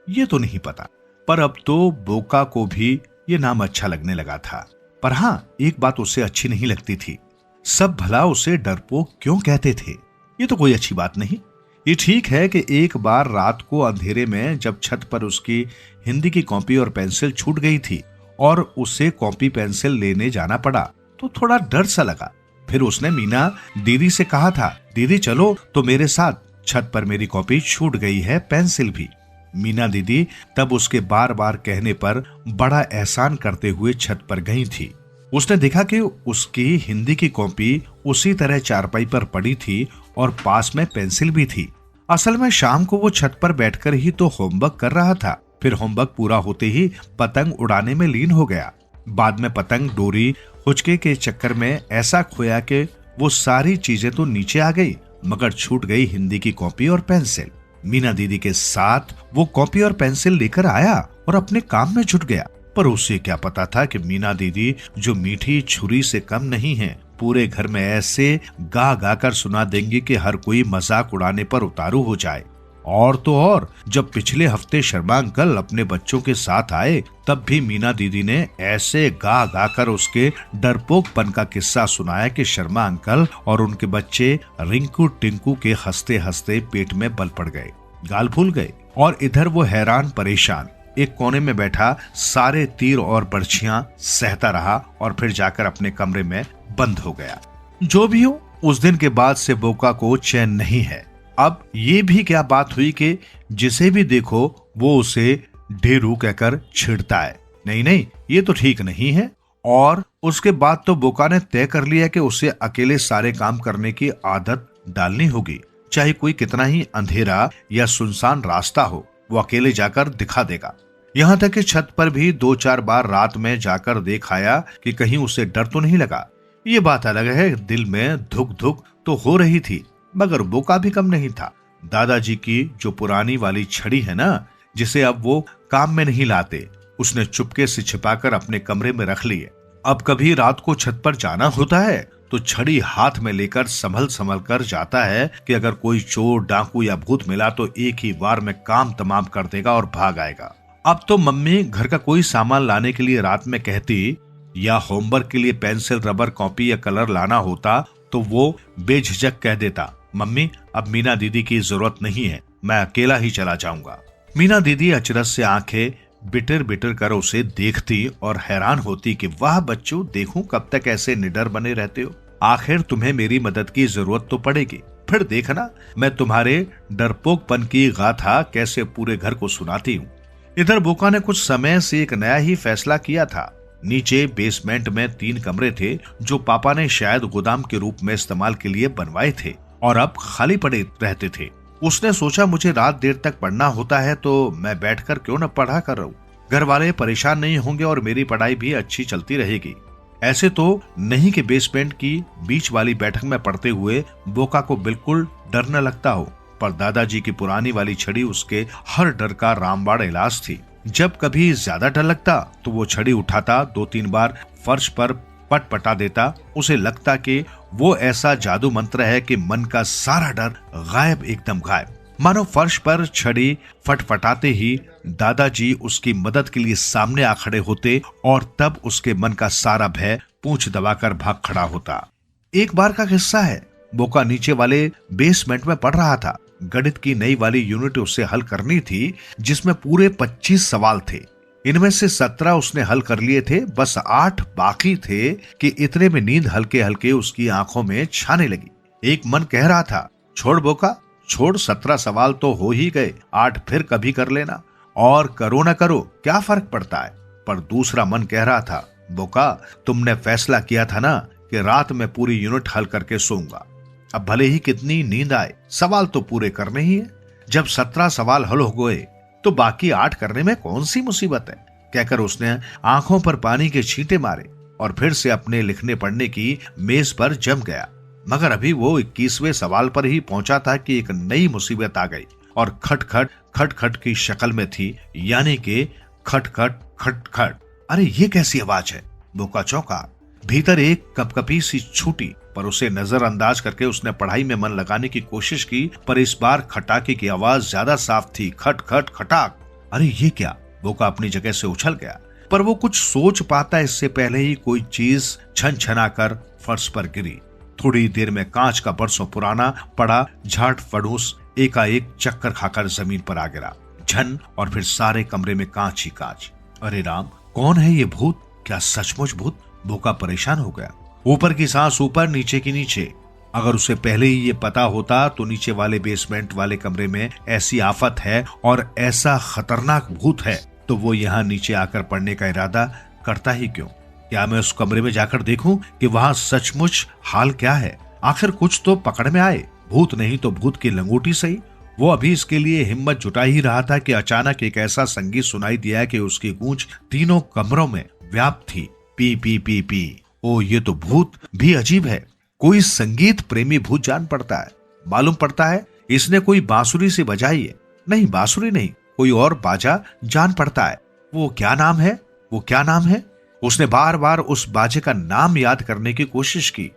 ये तो नहीं पता, पर अब तो बोका को भी ये नाम अच्छा लगने लगा था। पर हाँ, एक बात उसे अच्छी नहीं लगती थी। सब भला उसे डरपोक क्यों कहते थे? ये तो कोई अच्छी बात नहीं। ये ठीक है कि एक बार रात को अंधेरे में जब छत पर उसकी हिंदी की कॉपी और पेंसिल छूट गई थी और उसे कॉपी पेंसिल लेने जाना पड़ा तो थोड़ा डर सा लगा। फिर उसने मीना दीदी से कहा था, दीदी चलो तो मेरे साथ, छत पर मेरी कॉपी छूट गई है, पेंसिल भी। मीना दीदी तब उसके बार बार कहने पर बड़ा एहसान करते हुए छत पर गई थी। उसने देखा कि उसकी हिंदी की कॉपी उसी तरह चारपाई पर पड़ी थी और पास में पेंसिल भी थी। असल में शाम को वो छत पर बैठकर ही तो होमवर्क कर रहा था। फिर होमवर्क पूरा होते ही पतंग उड़ाने में लीन हो गया। बाद में पतंग डोरी हुचके के चक्कर में ऐसा खोया कि वो सारी चीजें तो नीचे आ गई, मगर छूट गई हिंदी की कॉपी और पेंसिल। मीना दीदी के साथ वो कॉपी और पेंसिल लेकर आया और अपने काम में जुट गया। पर उसे क्या पता था कि मीना दीदी जो मीठी छुरी से कम नहीं है, पूरे घर में ऐसे गा गा कर सुना देंगी कि हर कोई मजाक उड़ाने पर उतारू हो जाए। और तो और जब पिछले हफ्ते शर्मा अंकल अपने बच्चों के साथ आए, तब भी मीना दीदी ने ऐसे गा गा कर उसके डरपोकपन का किस्सा सुनाया कि शर्मा अंकल और उनके बच्चे रिंकू टिंकू के हंसते हंसते पेट में बल पड़ गए, गाल फूल गए। और इधर वो हैरान परेशान एक कोने में बैठा सारे तीर और बर्छियां सहता रहा और फिर जाकर अपने कमरे में बंद हो गया। जो भी हो, उस दिन के बाद से बोका को चैन नहीं है। अब ये भी क्या बात हुई कि जिसे भी देखो वो उसे ढेरू कहकर छेड़ता है। नहीं नहीं, ये तो ठीक नहीं है। और उसके बाद तो बोका ने तय कर लिया कि उसे अकेले सारे काम करने की आदत डालनी होगी, चाहे कोई कितना ही अंधेरा या सुनसान रास्ता हो, वो अकेले जाकर दिखा देगा। यहाँ तक कि छत पर भी 2-4 बार रात में जाकर देख आया कि कहीं उसे डर तो नहीं लगा। ये बात अलग है, दिल में धुक धुक तो हो रही थी, मगर बोका भी कम नहीं था। दादाजी की जो पुरानी वाली छड़ी है ना, जिसे अब वो काम में नहीं लाते, उसने चुपके से छिपाकर अपने कमरे में रख ली है। अब कभी रात को छत पर जाना होता है तो छड़ी हाथ में लेकर संभल संभल कर जाता है कि अगर कोई चोर, डाकू या भूत मिला तो एक ही बार में काम तमाम कर देगा और भाग आएगा। अब तो मम्मी घर का कोई सामान लाने के लिए रात में कहती, या होमवर्क के लिए पेंसिल, रबर, कॉपी या कलर लाना होता तो वो बेझिझक कह देता, मम्मी अब मीना दीदी की जरूरत नहीं है, मैं अकेला ही चला जाऊंगा। मीना दीदी अचरज से आंखें बिटर बिटर कर उसे देखती और हैरान होती कि वाह बच्चों, देखूं कब तक ऐसे निडर बने रहते हो, आखिर तुम्हें मेरी मदद की जरूरत तो पड़ेगी, फिर देखना मैं तुम्हारे डरपोकपन की गाथा कैसे पूरे घर को सुनाती हूँ। इधर बोका ने कुछ समय से एक नया ही फैसला किया था। नीचे बेसमेंट में 3 कमरे थे जो पापा ने शायद गोदाम के रूप में इस्तेमाल के लिए बनवाए थे और अब खाली पड़े रहते थे। उसने सोचा मुझे रात देर तक पढ़ना होता है तो मैं बैठकर क्यों न पढ़ा कर रहूं, घर वाले परेशान नहीं होंगे और मेरी पढ़ाई भी अच्छी चलती रहेगी। ऐसे तो नहीं कि बेसमेंट की बीच वाली बैठक में पढ़ते हुए बोका को बिल्कुल डर न लगता हो, पर दादाजी की पुरानी वाली छड़ी उसके हर डर का रामबाण इलाज थी। जब कभी ज्यादा डर लगता तो वो छड़ी उठाता, 2-3 बार फर्श पर पटपटा देता। उसे लगता कि वो ऐसा जादू मंत्र है कि मन का सारा डर गायब, एकदम गायब। मानो फर्श पर छड़ी फटफटाते ही दादाजी उसकी मदद के लिए सामने आ खड़े होते और तब उसके मन का सारा भय पूंछ दबाकर भाग खड़ा होता। एक बार का किस्सा है, बोका नीचे वाले बेसमेंट में पढ़ रहा था। गणित की नई वाली यूनिट उसे हल करनी थी जिसमें पूरे 25 सवाल थे। इनमें से 17 उसने हल कर लिए थे, बस 8 बाकी थे कि इतने में नींद हल्के हल्के उसकी आंखों में छाने लगी। एक मन कह रहा था, छोड़ बोका छोड़, 17 सवाल तो हो ही गए, 8 फिर कभी कर लेना, और करो न करो क्या फर्क पड़ता है। पर दूसरा मन कह रहा था, बोका तुमने फैसला किया था ना कि रात में पूरी यूनिट हल करके सोऊंगा, अब भले ही कितनी नींद आए सवाल तो पूरे करने ही है। जब 17 सवाल हल हो गए तो बाकी 8 करने में कौन सी मुसीबत है, कहकर उसने आंखों पर पानी के छींटे मारे और फिर से अपने लिखने पढ़ने की मेज पर जम गया। मगर अभी वो 21वें सवाल पर ही पहुंचा था कि एक नई मुसीबत आ गई और खटखट खटखट की शक्ल में थी, यानी कि खटखट खटखट। अरे ये कैसी आवाज है? बोका चौंका। भीतर एक कपकपी सी छूटी, पर उसे नजरअंदाज करके उसने पढ़ाई में मन लगाने की कोशिश की, पर इस बार खटाके की आवाज ज्यादा साफ थी, खट खट खटाक। अरे ये क्या? बोका अपनी जगह से उछल गया, पर वो कुछ सोच पाता इससे पहले ही कोई चीज छन छना कर फर्श पर गिरी। थोड़ी देर में कांच का बरसों पुराना पड़ा झाट फड़ूस एकाएक चक्कर खाकर जमीन पर आ गिरा, झन, और फिर सारे कमरे में कांच ही कांच। अरे राम, कौन है ये भूत? क्या सचमुच भूत? बोका परेशान हो गया। ऊपर की सांस ऊपर, नीचे की नीचे। अगर उसे पहले ही ये पता होता तो नीचे वाले बेसमेंट वाले कमरे में ऐसी आफत है और ऐसा खतरनाक भूत है तो वो यहाँ नीचे आकर पढ़ने का इरादा करता ही क्यों? क्या मैं उस कमरे में जाकर देखूं कि वहां सचमुच हाल क्या है? आखिर कुछ तो पकड़ में आए, भूत नहीं तो भूत की लंगोटी सही। वो अभी इसके लिए हिम्मत जुटा ही रहा था कि अचानक एक ऐसा संगीत सुनाई दिया कि उसकी गूंज तीनों कमरों में व्याप्त थी। पी पी पी पी। ओ, ये तो भूत भी अजीब है, कोई संगीत प्रेमी भूत जान पड़ता है। मालूम पड़ता है इसने कोई बांसुरी से बजाई है। नहीं, बांसुरी नहीं, कोई और बाजा जान पड़ता है। वो क्या नाम है, वो क्या नाम है? उसने बार बार उस बाजे का नाम याद करने की कोशिश की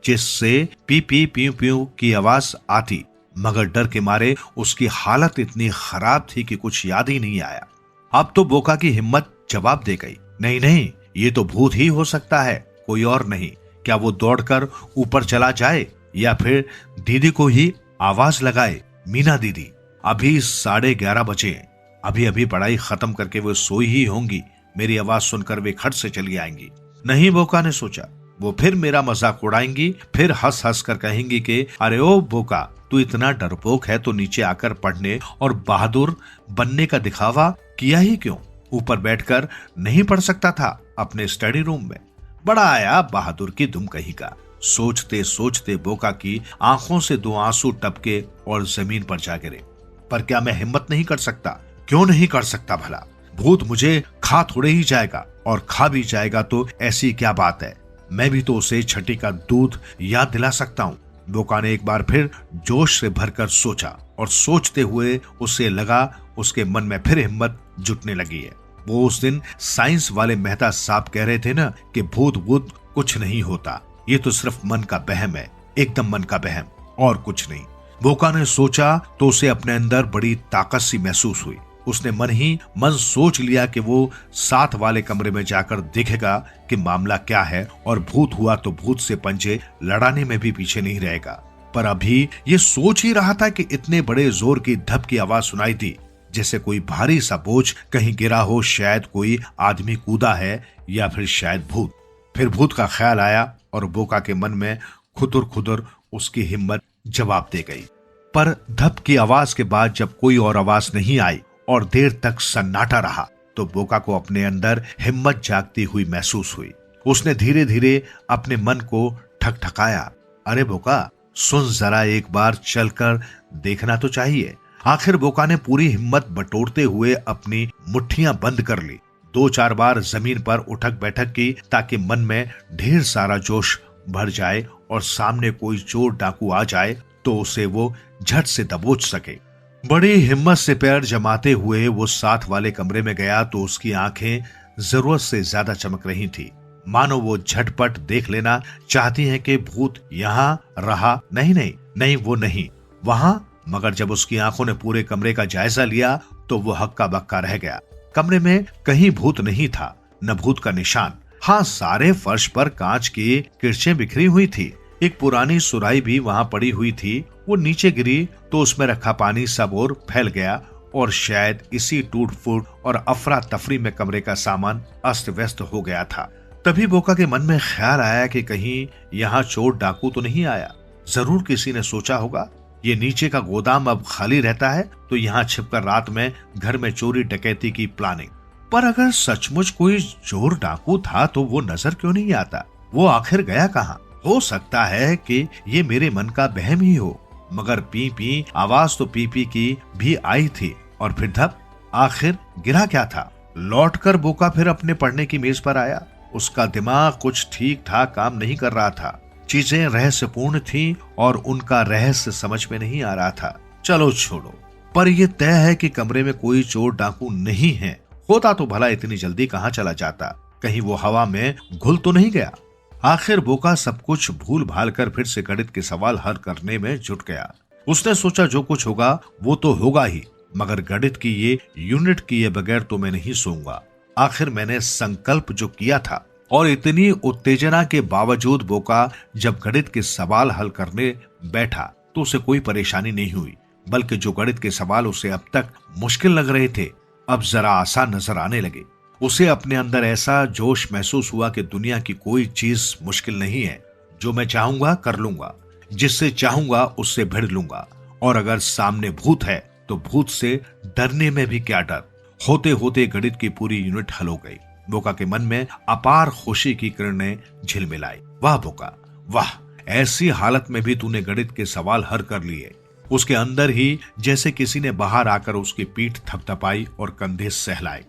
जिससे पी पी प्यू प्यू की आवाज आती, मगर डर के मारे उसकी हालत इतनी खराब थी कि कुछ याद ही नहीं आया। अब तो बोका की हिम्मत जवाब दे गई, नहीं नहीं, ये तो भूत ही हो सकता है, कोई और नहीं। क्या वो दौड़कर ऊपर चला जाए या फिर दीदी को ही आवाज लगाए, मीना दीदी, अभी 11:30 बजे हैं, अभी अभी पढ़ाई खत्म करके वो सोई ही होंगी, मेरी आवाज सुनकर वे खट से चली आएंगी। नहीं, बोका ने सोचा, वो फिर मेरा मजाक उड़ाएंगी, फिर हंस हंस कर कहेंगी कि अरे ओ बोका, तू इतना डरपोक है तो नीचे आकर पढ़ने और बहादुर बनने का दिखावा किया ही क्यों? ऊपर बैठकर नहीं पढ़ सकता था अपने स्टडी रूम में? बड़ा आया बहादुर की दुम कहीं का। सोचते सोचते बोका की आंखों से 2 आंसू टपके और जमीन पर जा गिरे। पर क्या मैं हिम्मत नहीं कर सकता? क्यों नहीं कर सकता भला? भूत मुझे खा थोड़े ही जाएगा, और खा भी जाएगा तो ऐसी क्या बात है, मैं भी तो उसे छठी का दूध याद दिला सकता हूँ। बोका ने एक बार फिर जोश से भरकर सोचा, और सोचते हुए उसे लगा उसके मन में फिर हिम्मत जुटने लगी है। वो उस दिन साइंस वाले मेहता साहब कह रहे थे ना कि भूत भूत कुछ नहीं होता, ये तो सिर्फ मन का बहम है, एकदम मन का बहम और कुछ नहीं। बोका ने सोचा तो उसे अपने अंदर बड़ी ताकत सी महसूस हुई। उसने मन ही मन सोच लिया कि वो साथ वाले कमरे में जाकर देखेगा कि मामला क्या है, और भूत हुआ तो भूत से पंजे लड़ाने में भी पीछे नहीं रहेगा। पर अभी ये सोच ही रहा था कि इतने बड़े जोर की धप की आवाज सुनाई दी, जैसे कोई भारी सा बोझ कहीं गिरा हो, शायद कोई आदमी कूदा है या फिर शायद भूत। फिर भूत का ख्याल आया और बोका के मन में खुदुर खुदुर उसकी हिम्मत जवाब दे गई। पर धप की आवाज के बाद जब कोई और आवाज नहीं आई और देर तक सन्नाटा रहा, तो बोका को अपने अंदर हिम्मत जागती हुई महसूस हुई। उसने धीरे धीरे अपने मन को ठकठकाया, अरे बोका, सुन जरा, एक बार चलकर देखना तो चाहिए। आखिर बोका ने पूरी हिम्मत बटोरते हुए अपनी मुट्ठियां बंद कर ली। 2-4 बार जमीन पर उठक बैठक की ताकि मन में ढेर सारा जोश भर जाए और सामने कोई चोर डाकू आ जाए तो उसे वो झट से दबोच सके। बड़ी हिम्मत से पैर जमाते हुए वो साथ वाले कमरे में गया तो उसकी आंखें जरूरत से ज्यादा चमक रही थी, मानो वो झटपट देख लेना चाहती हैं कि भूत यहाँ रहा। नहीं नहीं नहीं, वो नहीं वहां। मगर जब उसकी आंखों ने पूरे कमरे का जायजा लिया तो वो हक्का बक्का रह गया। कमरे में कहीं भूत नहीं था, न भूत का निशान। हाँ, सारे फर्श पर कांच की किरचें बिखरी हुई थी। एक पुरानी सुराही भी वहां पड़ी हुई थी। वो नीचे गिरी तो उसमें रखा पानी सब ओर फैल गया, और शायद इसी टूट फूट और अफरा तफरी में कमरे का सामान अस्त व्यस्त हो गया था। तभी बोका के मन में ख्याल आया कि कहीं यहाँ चोर डाकू तो नहीं आया। जरूर किसी ने सोचा होगा ये नीचे का गोदाम अब खाली रहता है तो यहाँ छिपकर रात में घर में चोरी डकैती की प्लानिंग। पर अगर सचमुच कोई चोर डाकू था तो वो नजर क्यों नहीं आता? वो आखिर गया कहाँ? हो सकता है कि ये मेरे मन का बहम ही हो, मगर पी पी आवाज तो पी पी की भी आई थी। और फिर धप, आखिर गिरा क्या था? लौटकर बोका फिर अपने पढ़ने की मेज पर आया। उसका दिमाग कुछ ठीक ठाक काम नहीं कर रहा था। चीजें रहस्यपूर्ण थीं और उनका रहस्य समझ में नहीं आ रहा था। चलो छोड़ो, पर यह तय है कि कमरे में कोई चोर डाकू नहीं है। होता तो भला इतनी जल्दी कहाँ चला जाता? कहीं वो हवा में घुल तो नहीं गया? आखिर बोका सब कुछ भूल भाल कर फिर से गणित के सवाल हल करने में जुट गया। उसने सोचा जो कुछ होगा वो तो होगा ही, मगर गणित की ये यूनिट किए बगैर तो मैं नहीं सोऊंगा। आखिर मैंने संकल्प जो किया था। और इतनी उत्तेजना के बावजूद बोका जब गणित के सवाल हल करने बैठा तो उसे कोई परेशानी नहीं हुई, बल्कि जो गणित के सवाल उसे अब तक मुश्किल लग रहे थे अब जरा आसान नजर आने लगे। उसे अपने अंदर ऐसा जोश महसूस हुआ कि दुनिया की कोई चीज मुश्किल नहीं है। जो मैं चाहूंगा कर लूंगा, जिससे चाहूंगा उससे भिड़ लूंगा, और अगर सामने भूत है तो भूत से डरने में भी क्या डर। होते होते गणित की पूरी यूनिट हल हो गई। बोका के मन में अपार खुशी की किरणें झिलमिलाई। वाह बोका वाह, ऐसी हालत में भी तूने गणित के सवाल हल कर लिए। उसके अंदर ही जैसे किसी ने बाहर आकर उसकी पीठ थपथपाई और कंधे सहलाए।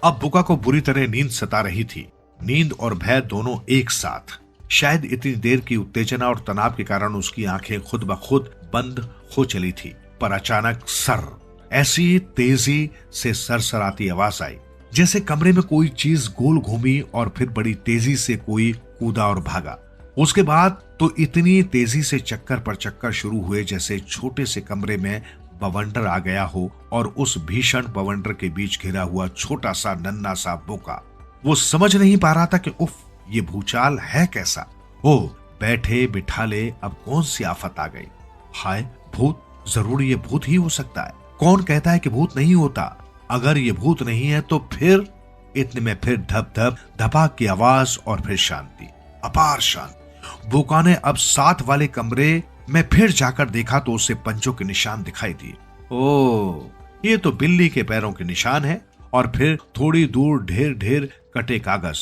अब बोका को बुरी तरह नींद सता रही थी, नींद और भय दोनों एक साथ। शायद इतनी देर की उत्तेजना और तनाव के कारण उसकी आंखें खुद ब खुद बंद हो चली थी, पर अचानक सर ऐसी तेजी से सरसराती आवाज आई जैसे कमरे में कोई चीज गोल घूमी और फिर बड़ी तेजी से कोई कूदा और भागा। उसके बाद तो इतनी तेजी से चक्कर पर चक्कर शुरू हुए जैसे छोटे से कमरे में बवंडर आ गया हो और उस भीषण बवंडर के बीच घिरा हुआ छोटा सा नन्हा सा बोका। वो समझ नहीं पा रहा था कि उफ, ये भूचाल है कैसा। ओ बैठे बिठाले अब कौन सी आफत आ गई। हाय भूत, जरूर ये भूत ही हो सकता है। कौन कहता है कि भूत नहीं होता। अगर ये भूत नहीं है तो फिर। इतने में फिर धप धप धपाक की आवाज और फिर शांति, अपार शांति। बोका ने अब साथ वाले कमरे में फिर जाकर देखा तो उसे पंजों के निशान दिखाई दिए। ओ, ये तो बिल्ली के पैरों के निशान है और फिर थोड़ी दूर ढेर ढेर कटे कागज।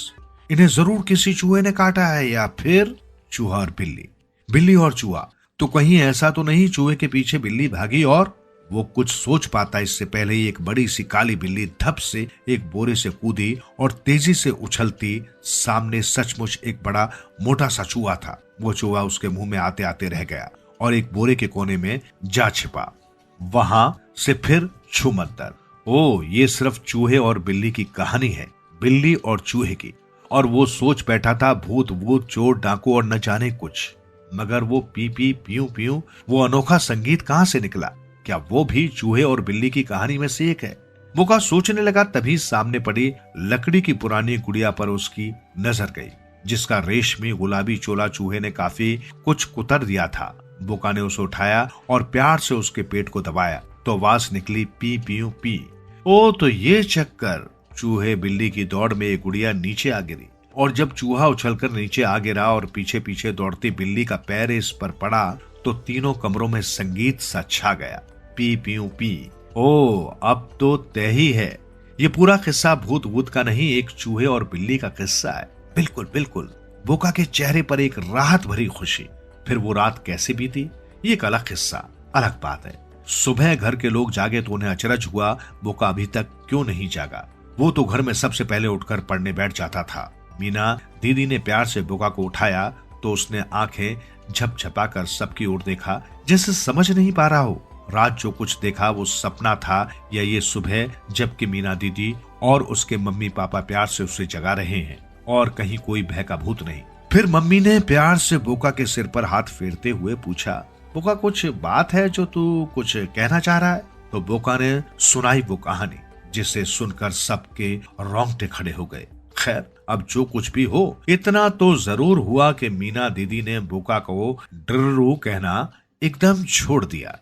इन्हें जरूर किसी चूहे ने काटा है या फिर चूहा और बिल्ली। बिल्ली और चूहा, तो कहीं ऐसा तो नहीं चूहे के पीछे बिल्ली भागी और। वो कुछ सोच पाता इससे पहले ही एक बड़ी सी काली बिल्ली धप से एक बोरे से कूदी और तेजी से उछलती सामने सचमुच एक बड़ा मोटा सा चूहा था। वो चूहा उसके मुंह में आते आते रह गया और एक बोरे के कोने में जा छिपा। वहां से फिर छूमंतर। ओ, ये सिर्फ चूहे और बिल्ली की कहानी है, बिल्ली और चूहे की। और वो सोच बैठा था भूत वूत चोर डाकू और न जाने कुछ। मगर वो पी पी प्यू प्यू वो अनोखा संगीत कहां से निकला। क्या वो भी चूहे और बिल्ली की कहानी में से एक है। बोका सोचने लगा, तभी सामने पड़ी लकड़ी की पुरानी गुड़िया पर उसकी नजर गई जिसका रेशमी गुलाबी चोला चूहे ने काफी कुछ कुतर दिया था। बोका ने उसे उठाया और प्यार से उसके पेट को दबाया तो आवाज निकली, पी पी पी। ओ, तो ये चक्कर। चूहे बिल्ली की दौड़ में एक गुड़िया नीचे आ गिरी और जब चूहा उछलकर नीचे आ गिरा और पीछे पीछे दौड़ती बिल्ली का पैर इस पर पड़ा तो तीनों कमरों में संगीत सा छा गया, पी पी पी। ओ, अब तो तय ही है। ये पूरा किस्सा भूत वूत का नहीं, एक चूहे और बिल्ली का किस्सा है। बिल्कुल बिल्कुल। बोका के चेहरे पर एक राहत भरी खुशी। फिर वो रात कैसे बीती ये एक अलग किस्सा, अलग बात है। सुबह घर के लोग जागे तो उन्हें अचरज हुआ, बोका अभी तक क्यों नहीं जागा। वो तो घर में सबसे पहले उठकर पढ़ने बैठ जाता था। मीना दीदी ने प्यार से बोका को उठाया तो उसने आंखें झपझपाकर सबकी ओर देखा जैसे समझ नहीं पा रहा हो रात जो कुछ देखा वो सपना था या ये सुबह, जबकि मीना दीदी और उसके मम्मी पापा प्यार से उसे जगा रहे हैं और कहीं कोई भय का भूत नहीं। फिर मम्मी ने प्यार से बोका के सिर पर हाथ फेरते हुए पूछा, बोका कुछ बात है जो तू कुछ कहना चाह रहा है। तो बोका ने सुनाई वो कहानी जिसे सुनकर सबके रोंगटे खड़े हो गए। खैर, अब जो कुछ भी हो, इतना तो जरूर हुआ कि मीना दीदी ने बोका को ड्रू कहना एकदम छोड़ दिया।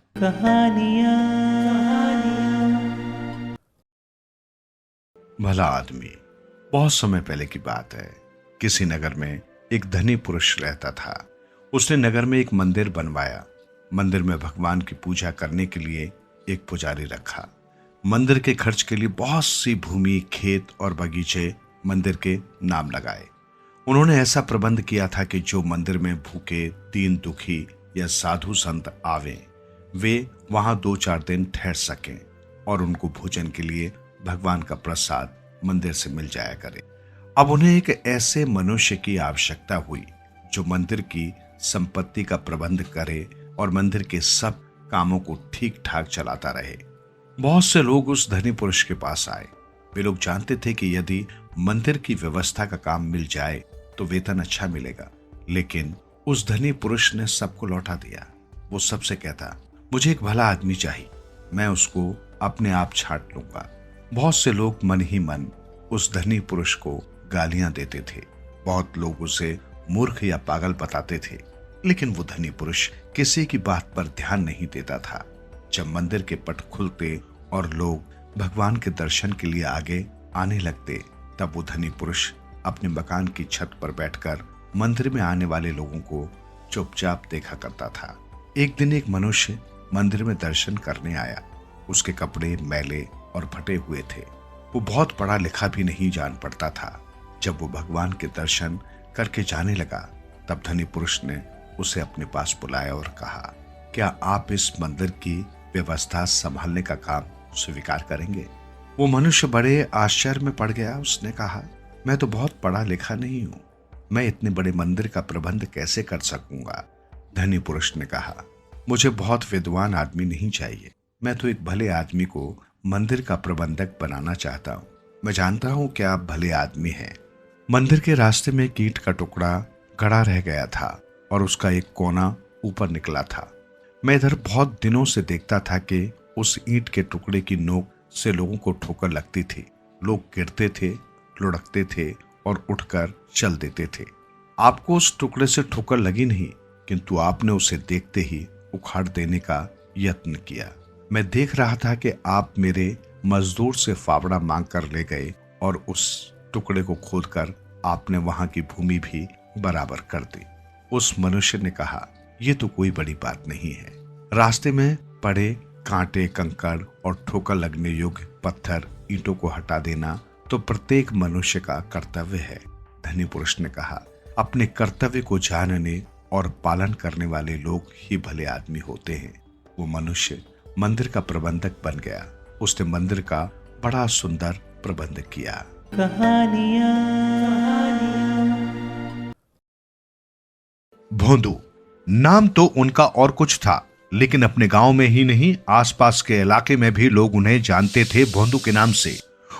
भला आदमी। बहुत समय पहले की बात है। किसी नगर में एक धनी पुरुष रहता था। उसने नगर में एक मंदिर बनवाया। मंदिर में भगवान की पूजा करने के लिए एक पुजारी रखा। मंदिर के खर्च के लिए बहुत सी भूमि, खेत और बगीचे मंदिर के नाम लगाए। उन्होंने ऐसा प्रबंध किया था कि जो मंदिर में भूखे, दीन दुखी या साधु संत आवे, वे वहां 2-4 दिन ठहर सकें और उनको भोजन के लिए भगवान का प्रसाद मंदिर से मिल जाया करे। अब उन्हें एक ऐसे मनुष्य की आवश्यकता हुई जो मंदिर की संपत्ति का प्रबंध करे और मंदिर के सब कामों को ठीक ठाक चलाता रहे। बहुत से लोग उस धनी पुरुष के पास आए। वे लोग जानते थे कि यदि मंदिर की व्यवस्था का काम मिल जाए तो वेतन अच्छा मिलेगा, लेकिन उस धनी पुरुष ने सबको लौटा दिया। वो सबसे कहता, मुझे एक भला आदमी चाहिए, मैं उसको अपने आप छांट लूंगा। बहुत से लोग मन ही मन उस धनी पुरुष को गालियां देते थे। बहुत लोग उसे मूर्ख या पागल बताते थे, लेकिन वो धनी पुरुष किसी की बात पर ध्यान नहीं देता था। जब मंदिर के पट खुलते और लोग भगवान के दर्शन के लिए आगे आने लगते, तब वो धनी पुरुष अपने मकान की छत पर बैठकर मंदिर में आने वाले लोगों को चुपचाप देखा करता था। एक दिन एक मनुष्य मंदिर में दर्शन करने आया। उसके कपड़े मैले और फटे हुए थे। वो बहुत पढ़ा लिखा भी नहीं जान पड़ता था। जब वो भगवान के दर्शन करके जाने लगा, तब धनी पुरुष ने उसे अपने पास बुलाया और कहा, क्या आप इस मंदिर की व्यवस्था संभालने का काम स्वीकार करेंगे? वो मनुष्य बड़े आश्चर्य में पड़ गया। उसने कहा, मैं तो बहुत पढ़ा लिखा नहीं हूं, मैं इतने बड़े मंदिर का प्रबंध कैसे कर सकूंगा? धनी पुरुष ने कहा, मुझे बहुत विद्वान आदमी नहीं चाहिए। मैं तो एक भले आदमी को मंदिर का प्रबंधक बनाना चाहता हूँ। मैं जानता हूँ कि आप भले आदमी हैं। मंदिर के रास्ते में एक ईंट का टुकड़ा गड़ा रह गया था और उसका एक कोना ऊपर निकला था। मैं इधर बहुत दिनों से देखता था कि उस ईंट के टुकड़े की नोक से लोगों को ठोकर लगती थी। लोग गिरते थे, लुढ़कते थे और उठकर चल देते थे। आपको उस टुकड़े से ठोकर लगी नहीं, किंतु आपने उसे देखते ही उखाड़ देने का यत्न किया। मैं देख रहा था कि आप मेरे मजदूर से फावड़ा मांग कर ले गए और उस टुकड़े को खोदकर आपने वहां की भूमि भी बराबर कर दी। उस मनुष्य ने कहा, ये तो कोई बड़ी बात नहीं है। रास्ते में पड़े कांटे, कंकड़ और ठोकर लगने योग्य पत्थर, ईंटों को हटा देना तो प्रत्येक मनुष्य का कर्तव्य है। धनी पुरुष ने कहा, अपने कर्तव्य को जानने और पालन करने वाले लोग ही भले आदमी होते हैं। वो मनुष्य मंदिर का प्रबंधक बन गया। उसने मंदिर का बड़ा सुंदर प्रबंध किया। भोंदू नाम तो उनका और कुछ था, लेकिन अपने गांव में ही नहीं, आसपास के इलाके में भी लोग उन्हें जानते थे भोंदू के नाम से।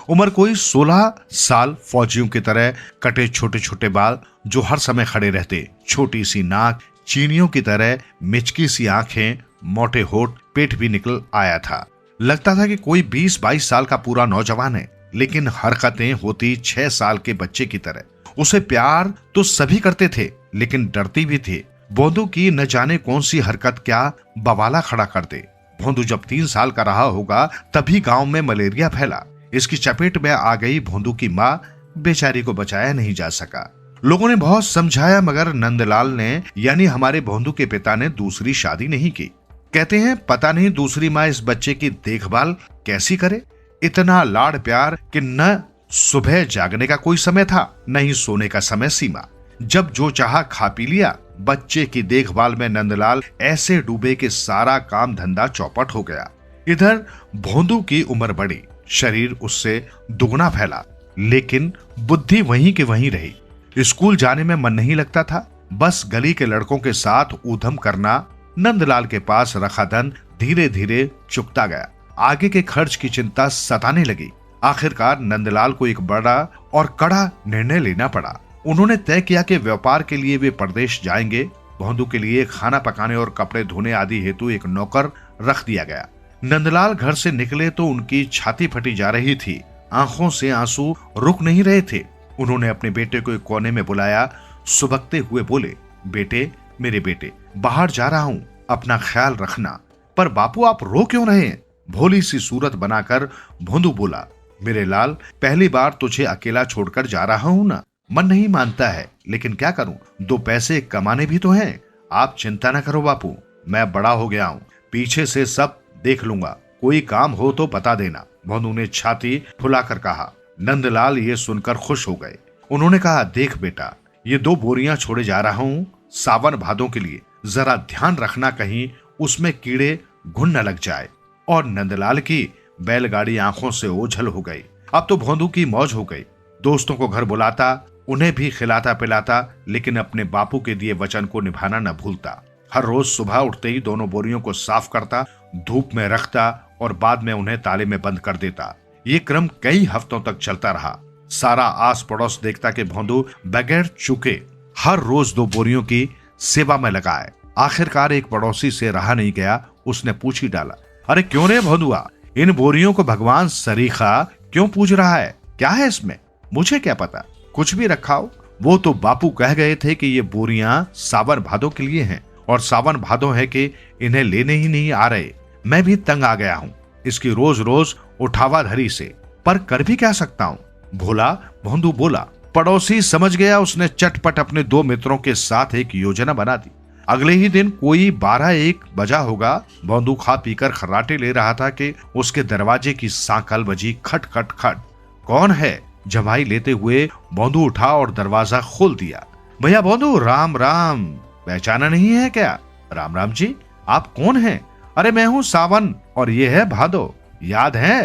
उम्र कोई 16 साल, फौजियों की तरह कटे छोटे छोटे बाल जो हर समय खड़े रहते, छोटी सी नाक, चीनियों की तरह मिचकी सी आंखें, मोटे होठ, पेट भी निकल आया था। लगता था कि कोई 20-22 साल का पूरा नौजवान है, लेकिन हरकतें होती 6 साल के बच्चे की तरह। उसे प्यार तो सभी करते थे, लेकिन डरती भी थे। भोंदू की न जाने कौन सी हरकत क्या बवाला खड़ा कर दे। भोंदू जब 3 साल का रहा होगा तभी गांव में मलेरिया फैला। इसकी चपेट में आ गई भोंदू की माँ, बेचारी को बचाया नहीं जा सका। लोगों ने बहुत समझाया, मगर नंदलाल ने यानी हमारे भोंदू के पिता ने दूसरी शादी नहीं की। कहते हैं पता नहीं दूसरी माँ इस बच्चे की देखभाल कैसी करे। इतना लाड़ प्यार कि न सुबह जागने का कोई समय था, न ही सोने का समय सीमा। जब जो चाहा खा पी लिया। बच्चे की देखभाल में नंदलाल ऐसे डूबे कि सारा काम धंधा चौपट हो गया। इधर भोंदू की उम्र बढ़ी, शरीर उससे दुगना फैला, लेकिन बुद्धि वहीं के वहीं रही। स्कूल जाने में मन नहीं लगता था, बस गली के लड़कों के साथ ऊधम करना। नंदलाल के पास रखा धन धीरे धीरे चुकता गया। आगे के खर्च की चिंता सताने लगी। आखिरकार नंदलाल को एक बड़ा और कड़ा निर्णय लेना पड़ा। उन्होंने तय किया कि व्यापार के लिए वे प्रदेश जाएंगे। भोंदू के लिए खाना पकाने और कपड़े धोने आदि हेतु एक नौकर रख दिया गया। नंदलाल घर से निकले तो उनकी छाती फटी जा रही थी, आंखों से आंसू रुक नहीं रहे थे। उन्होंने अपने बेटे को एक कोने में बुलाया, सुबकते हुए बोले, बेटे, मेरे बेटे, बाहर जा रहा हूँ, अपना ख्याल रखना। पर बापू आप रो क्यों रहे हैं? भोली सी सूरत बनाकर भोंदू बोला, मेरे लाल, पहली बार तुझे अकेला छोड़कर जा रहा हूँ ना। मन नहीं मानता है, लेकिन क्या करूं, 2 पैसे कमाने भी तो हैं। आप चिंता न करो बापू, मैं बड़ा हो गया हूँ, पीछे से सब देख लूंगा। कोई काम हो तो बता देना। भोंदू ने छाती फुलाकर कहा। नंदलाल ये सुनकर खुश हो गए। उन्होंने कहा, देख बेटा, ये 2 बोरियां छोड़े जा रहा हूँ सावन भादों के लिए, जरा ध्यान रखना कहीं उसमें कीड़े घुन न लग जाए। और नंदलाल की बैलगाड़ी आंखों से ओझल हो गई। अब तो भोंदू की मौज हो गई। दोस्तों को घर बुलाता, उन्हें भी खिलाता पिलाता, लेकिन अपने बापू के दिए वचन को निभाना न भूलता। हर रोज सुबह उठते ही दोनों बोरियों को साफ करता, धूप में रखता और बाद में उन्हें ताले में बंद कर देता। ये क्रम कई हफ्तों तक चलता रहा। सारा आस पड़ोस देखता कि भोंदू बगैर चूके हर रोज 2 बोरियों की सेवा में लगा है। आखिरकार एक पड़ोसी से रहा नहीं गया, उसने पूछ ही डाला, अरे क्यों रे भोंदुआ, इन बोरियों को भगवान सरीखा क्यों पूज रहा है? क्या है इसमें? मुझे क्या पता, कुछ भी रखा हो। वो तो बापू कह गए थे कि ये बोरियां सावन भादों के लिए हैं, और सावन भादों है कि इन्हें लेने ही नहीं आ रहे। मैं भी तंग आ गया हूँ इसकी रोज रोज उठावा धरी से, पर कर भी क्या सकता हूँ। भोला भोंदू बोला। पड़ोसी समझ गया। उसने चटपट अपने 2 मित्रों के साथ एक योजना बना दी। अगले ही दिन कोई 12-1 बजा होगा। भोंदू खा पीकर खर्राटे ले रहा था कि उसके दरवाजे की सांकल बजी, खट खट खट। कौन है? जवाई लेते हुए भोंदू उठा और दरवाजा खोल दिया। भैया भोंदू, राम राम, पहचाना नहीं है क्या? राम राम जी, आप कौन हैं? अरे मैं हूँ सावन और ये है भादो, याद है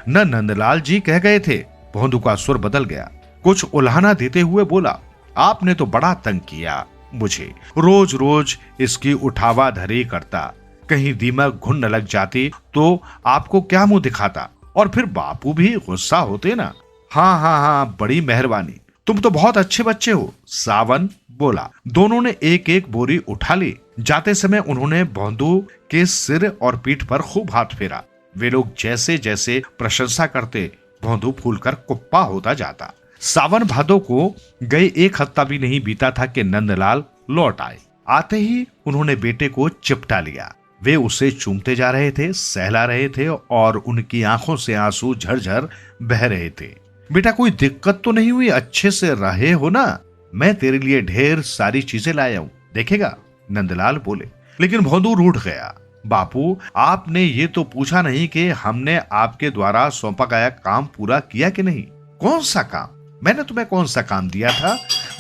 न? नंदलाल जी कह गए थे। भोंदू का सुर बदल गया, कुछ उल्हाना देते हुए बोला, आपने तो बड़ा तंग किया मुझे, रोज रोज इसकी उठावा धरी करता। कहीं दीमक घुन न लग जाती तो आपको क्या मुंह दिखाता, और फिर बापू भी गुस्सा होते ना। हाँ हाँ हाँ, बड़ी मेहरबानी, तुम तो बहुत अच्छे बच्चे हो, सावन बोला। दोनों ने एक एक बोरी उठा ली। जाते समय उन्होंने भौंदू के सिर और पीठ पर खूब हाथ फेरा। वे लोग जैसे जैसे प्रशंसा करते, भौंदू फूलकर कुप्पा होता जाता। सावन भादो को गए एक हफ्ता भी नहीं बीता था कि नंदलाल लौट आए। आते ही उन्होंने बेटे को चिपटा लिया। वे उसे चूमते जा रहे थे, सहला रहे थे और उनकी आंखों से आंसू झरझर बह रहे थे। बेटा, कोई दिक्कत तो नहीं हुई? अच्छे से रहे हो ना? मैं तेरे लिए ढेर सारी चीजें लाया हूं, देखेगा? नंदलाल बोले। लेकिन भौंदू रूठ गया। बापू, आपने ये तो पूछा नहीं कि हमने आपके द्वारा सौंपा गया काम पूरा किया कि नहीं। कौन सा काम? मैंने तुम्हें कौन सा काम दिया था?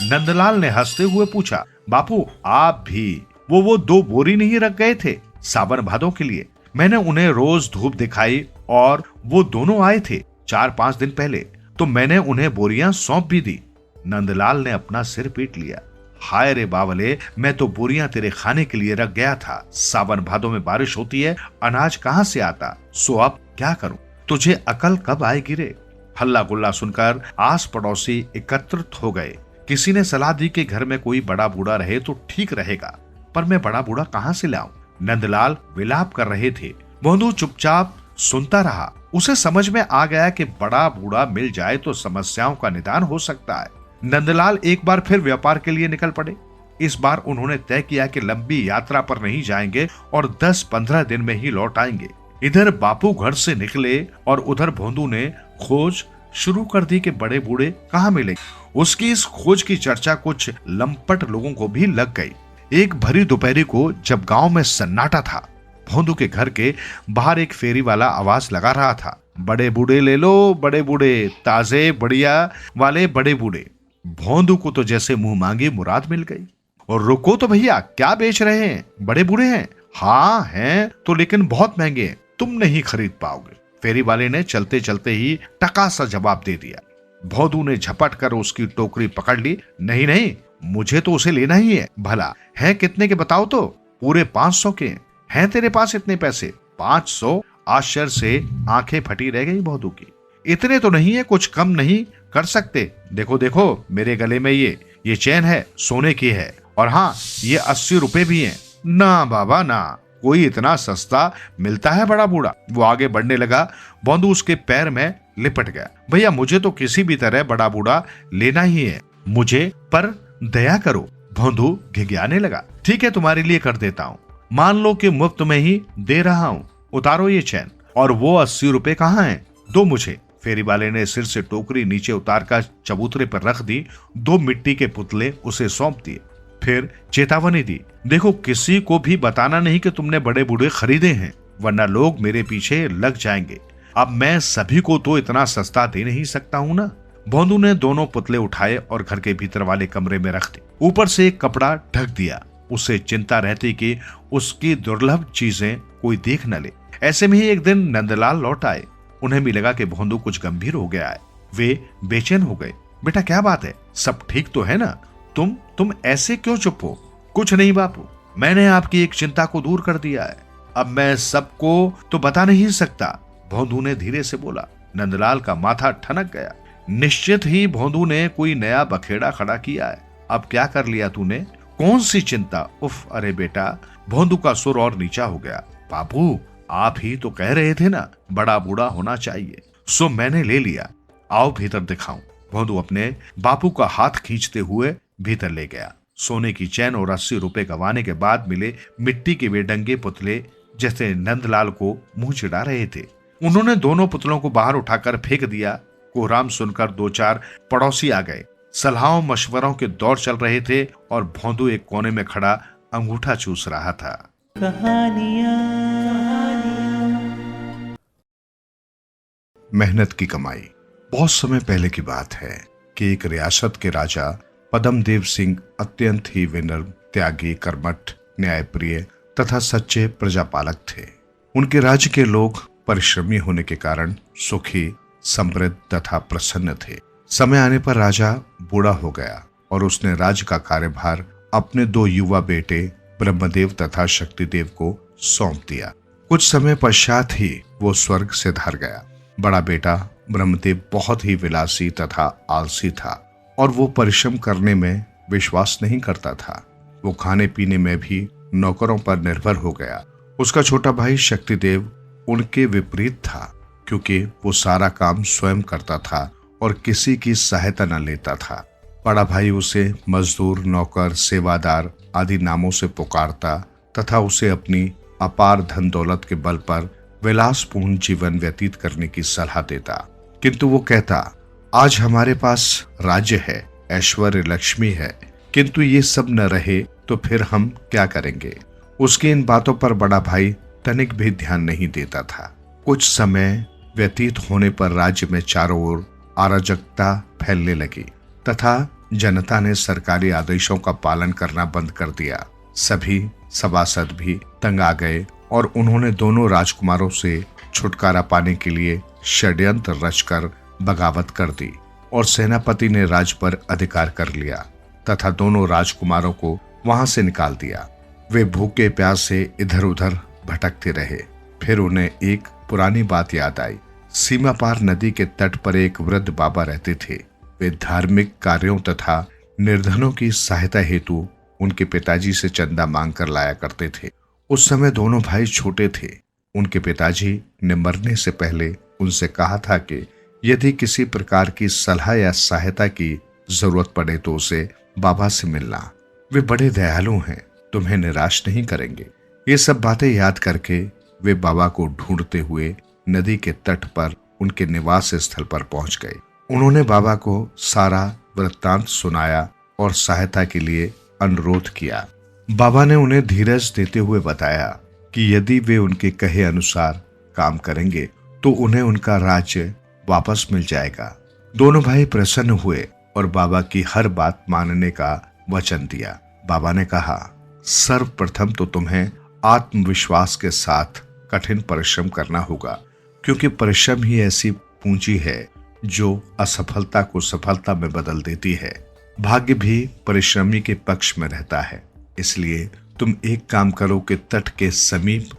नंदलाल ने हंसते हुए पूछा। बापू, आप भी वो 2 बोरी नहीं रख गए थे सावन भादों के लिए? मैंने उन्हें रोज धूप दिखाई और वो दोनों आए थे 4-5 दिन पहले, तो मैंने उन्हें बोरियां सौंप भी दी। नंदलाल ने अपना सिर पीट लिया। हाय रे बावले, मैं तो बोरियां तेरे खाने के लिए रख गया था। सावन भादों में बारिश होती है, अनाज कहां से आता? सो अब क्या करूं? तुझे अकल कब आएगी रे? हल्ला गुल्ला सुनकर आस पड़ोसी एकत्रित हो गए। किसी ने सलाह दी कि घर में कोई बड़ा बूढ़ा रहे तो ठीक रहेगा, पर मैं बड़ा बूढ़ा कहां से लाऊं? नंदलाल विलाप कर रहे थे। भौंदू चुपचाप सुनता रहा। उसे समझ में आ गया कि बड़ा बूढ़ा मिल जाए तो समस्याओं का निदान हो सकता है। नंदलाल एक बार फिर व्यापार के लिए निकल पड़े। इस बार उन्होंने तय किया कि लंबी यात्रा पर नहीं जाएंगे और 10-15 दिन में ही लौट आएंगे। इधर बापू घर से निकले और उधर भौंदू ने खोज शुरू कर दी कि बड़े बूढ़े कहाँ मिलेंगे। उसकी इस खोज की चर्चा कुछ लंपट लोगों को भी लग गई। एक भरी दोपहरी को जब गांव में सन्नाटा था, भौंदू के घर के बाहर एक फेरी वाला आवाज लगा रहा था। बड़े बूढ़े ले लो, बड़े बूढ़े, ताजे बढ़िया वाले बड़े बूढ़े। भौंदू को तो जैसे मुंह मांगी मुराद मिल गई। और रुको तो भैया, क्या बेच रहे हैं? बड़े बूढ़े हैं? हाँ हैं तो, लेकिन बहुत महंगे हैं, तुम नहीं खरीद पाओगे। फेरी वाले ने चलते चलते ही टका सा जवाब दे दिया। भौंदू ने झपट कर उसकी टोकरी पकड़ ली। नहीं नहीं, मुझे तो उसे लेना ही है। भला है कितने के बताओ तो? पूरे 500 के। हैं तेरे पास इतने पैसे? 500? आश्चर्य से आंखें फटी रह गई भौंदू की। इतने तो नहीं है, कुछ कम नहीं कर सकते? देखो देखो, मेरे गले में ये चैन है, सोने की है, और हाँ, ये 80 रुपए भी हैं। ना बाबा ना, कोई इतना सस्ता मिलता है बड़ा बूढ़ा? वो आगे बढ़ने लगा। भौंदू उसके पैर में लिपट गया। भैया, मुझे तो किसी भी तरह बड़ा बूढ़ा लेना ही है, मुझे पर दया करो। भौंदू घिघियाने लगा। ठीक है, तुम्हारे लिए कर देता हूँ। मान लो कि मुफ्त में ही दे रहा हूँ। उतारो ये चैन। और वो 80 रुपए कहाँ हैं? दो मुझे। फेरी वाले ने सिर से टोकरी नीचे उतार कर चबूतरे पर रख दी। 2 मिट्टी के पुतले उसे सौंप दिए। फिर चेतावनी दी, देखो किसी को भी बताना नहीं कि तुमने बड़े बूढ़े खरीदे हैं, वरना लोग मेरे पीछे लग जाएंगे। अब मैं सभी को तो इतना सस्ता दे नहीं सकता हूँ ना। भौंदू ने दोनों पुतले उठाए और घर के भीतर वाले कमरे में रख दिए। ऊपर से एक कपड़ा ढक दिया। उसे चिंता रहती कि उसकी दुर्लभ चीजें कोई देख न ले। ऐसे में ही एक दिन नंदलाल लौट आए। उन्हें भी लगा कि भौंदू कुछ गंभीर हो गया है। वे बेचैन हो गए। बेटा, क्या बात है? सब ठीक तो है ना? तुम ऐसे क्यों चुप हो? कुछ नहीं बापू, मैंने आपकी एक चिंता को दूर कर दिया है। अब मैं सबको तो बता नहीं सकता, भौंदू ने धीरे से बोला। नंदलाल का माथा ठनक गया। निश्चित ही भौंदू ने कोई नया बखेड़ा खड़ा किया है। अब क्या कर लिया तूने? कौन सी चिंता? उफ, अरे बेटा। भौंदू का सुर और नीचा हो गया। बापू, आप ही तो कह रहे थे ना बड़ा बूढ़ा होना चाहिए, सो मैंने ले लिया। आओ भीतर दिखाऊं। भौंदू अपने बापू का हाथ खींचते हुए भीतर ले गया। सोने की चैन और 80 रुपए गंवाने के बाद मिले मिट्टी के वे डंगे पुतले जैसे नंदलाल को मुंह चिढ़ा रहे थे। उन्होंने दोनों पुतलों को बाहर उठाकर फेंक दिया। कोहराम सुनकर 2-4 पड़ोसी आ गए। सलाहों मशवरों के दौर चल रहे थे और भौंदू एक कोने में खड़ा अंगूठा चूस रहा था। मेहनत की कमाई। बहुत समय पहले की बात है कि एक रियासत के राजा पद्मदेव सिंह अत्यंत ही विनम्र, त्यागी, कर्मठ, न्यायप्रिय तथा सच्चे प्रजापालक थे। उनके राज्य के लोग परिश्रमी होने के कारण सुखी, समृद्ध तथा प्रसन्न थे। समय आने पर राजा बूढ़ा हो गया और उसने राज्य का कार्यभार अपने 2 युवा बेटे ब्रह्मदेव तथा शक्तिदेव को सौंप दिया। कुछ समय पश्चात ही वो स्वर्ग से धर गया। बड़ा बेटा ब्रह्मदेव बहुत ही विलासी तथा आलसी था और वो परिश्रम करने में विश्वास नहीं करता था। वो खाने पीने में भी नौकरों पर निर्भर हो गया। उसका छोटा भाई शक्तिदेव उनके विपरीत था, क्योंकि वो सारा काम स्वयं करता था और किसी की सहायता न लेता था। बड़ा भाई उसे मजदूर, नौकर, सेवादार आदि नामों से पुकारता तथा उसे अपनी अपार धन दौलत के बल पर विलासपूर्ण जीवन व्यतीत करने की सलाह देता। किंतु वो कहता, आज हमारे पास राज्य है, ऐश्वर्य, लक्ष्मी है, किंतु ये सब न रहे तो फिर हम क्या करेंगे। उसकी इन बातों पर बड़ा भाई तनिक भी ध्यान नहीं देता था। कुछ समय व्यतीत होने पर राज्य में चारों ओर अराजकता फैलने लगी तथा जनता ने सरकारी आदेशों का पालन करना बंद कर दिया। सभी सभासद भी तंग आ गए और उन्होंने दोनों राजकुमारों से छुटकारा पाने के लिए षड्यंत्र रचकर बगावत कर दी और सेनापति ने राज पर अधिकार कर लिया तथा दोनों राजकुमारों को वहां से निकाल दिया। वे भूखे प्यासे इधर उधर भटकते रहे। फिर उन्हें एक पुरानी बात याद आई। सीमा पार नदी के तट पर एक वृद्ध बाबा रहते थे। वे धार्मिक कार्यों तथा निर्धनों की सहायता हेतु उनके पिताजी से चंदा मांग कर लाया करते थे। उस समय दोनों भाई छोटे थे। उनके पिताजी ने मरने से पहले उनसे कहा था कि यदि किसी प्रकार की सलाह या सहायता की जरूरत पड़े तो उसे बाबा से मिलना। वे बड़े दयालु हैं, तुम्हें निराश नहीं करेंगे। ये सब बातें याद करके वे बाबा को ढूंढते हुए नदी के तट पर उनके निवास स्थल पर पहुंच गए। उन्होंने बाबा को सारा वृत्तांत सुनाया और सहायता के लिए अनुरोध किया। बाबा ने उन्हें धीरज देते हुए बताया कि यदि वे उनके कहे अनुसार काम करेंगे तो उन्हें उनका राज्य वापस मिल जाएगा। दोनों भाई प्रसन्न हुए और बाबा की हर बात मानने का वचन दिया। बाबा ने कहा, सर्वप्रथम तो तुम्हें आत्मविश्वास के साथ कठिन परिश्रम करना होगा, क्योंकि परिश्रम ही ऐसी पूंजी है जो असफलता को सफलता में बदल देती है। भाग्य भी परिश्रमी के पक्ष में रहता है। इसलिए तुम एक काम करो कि तट के समीप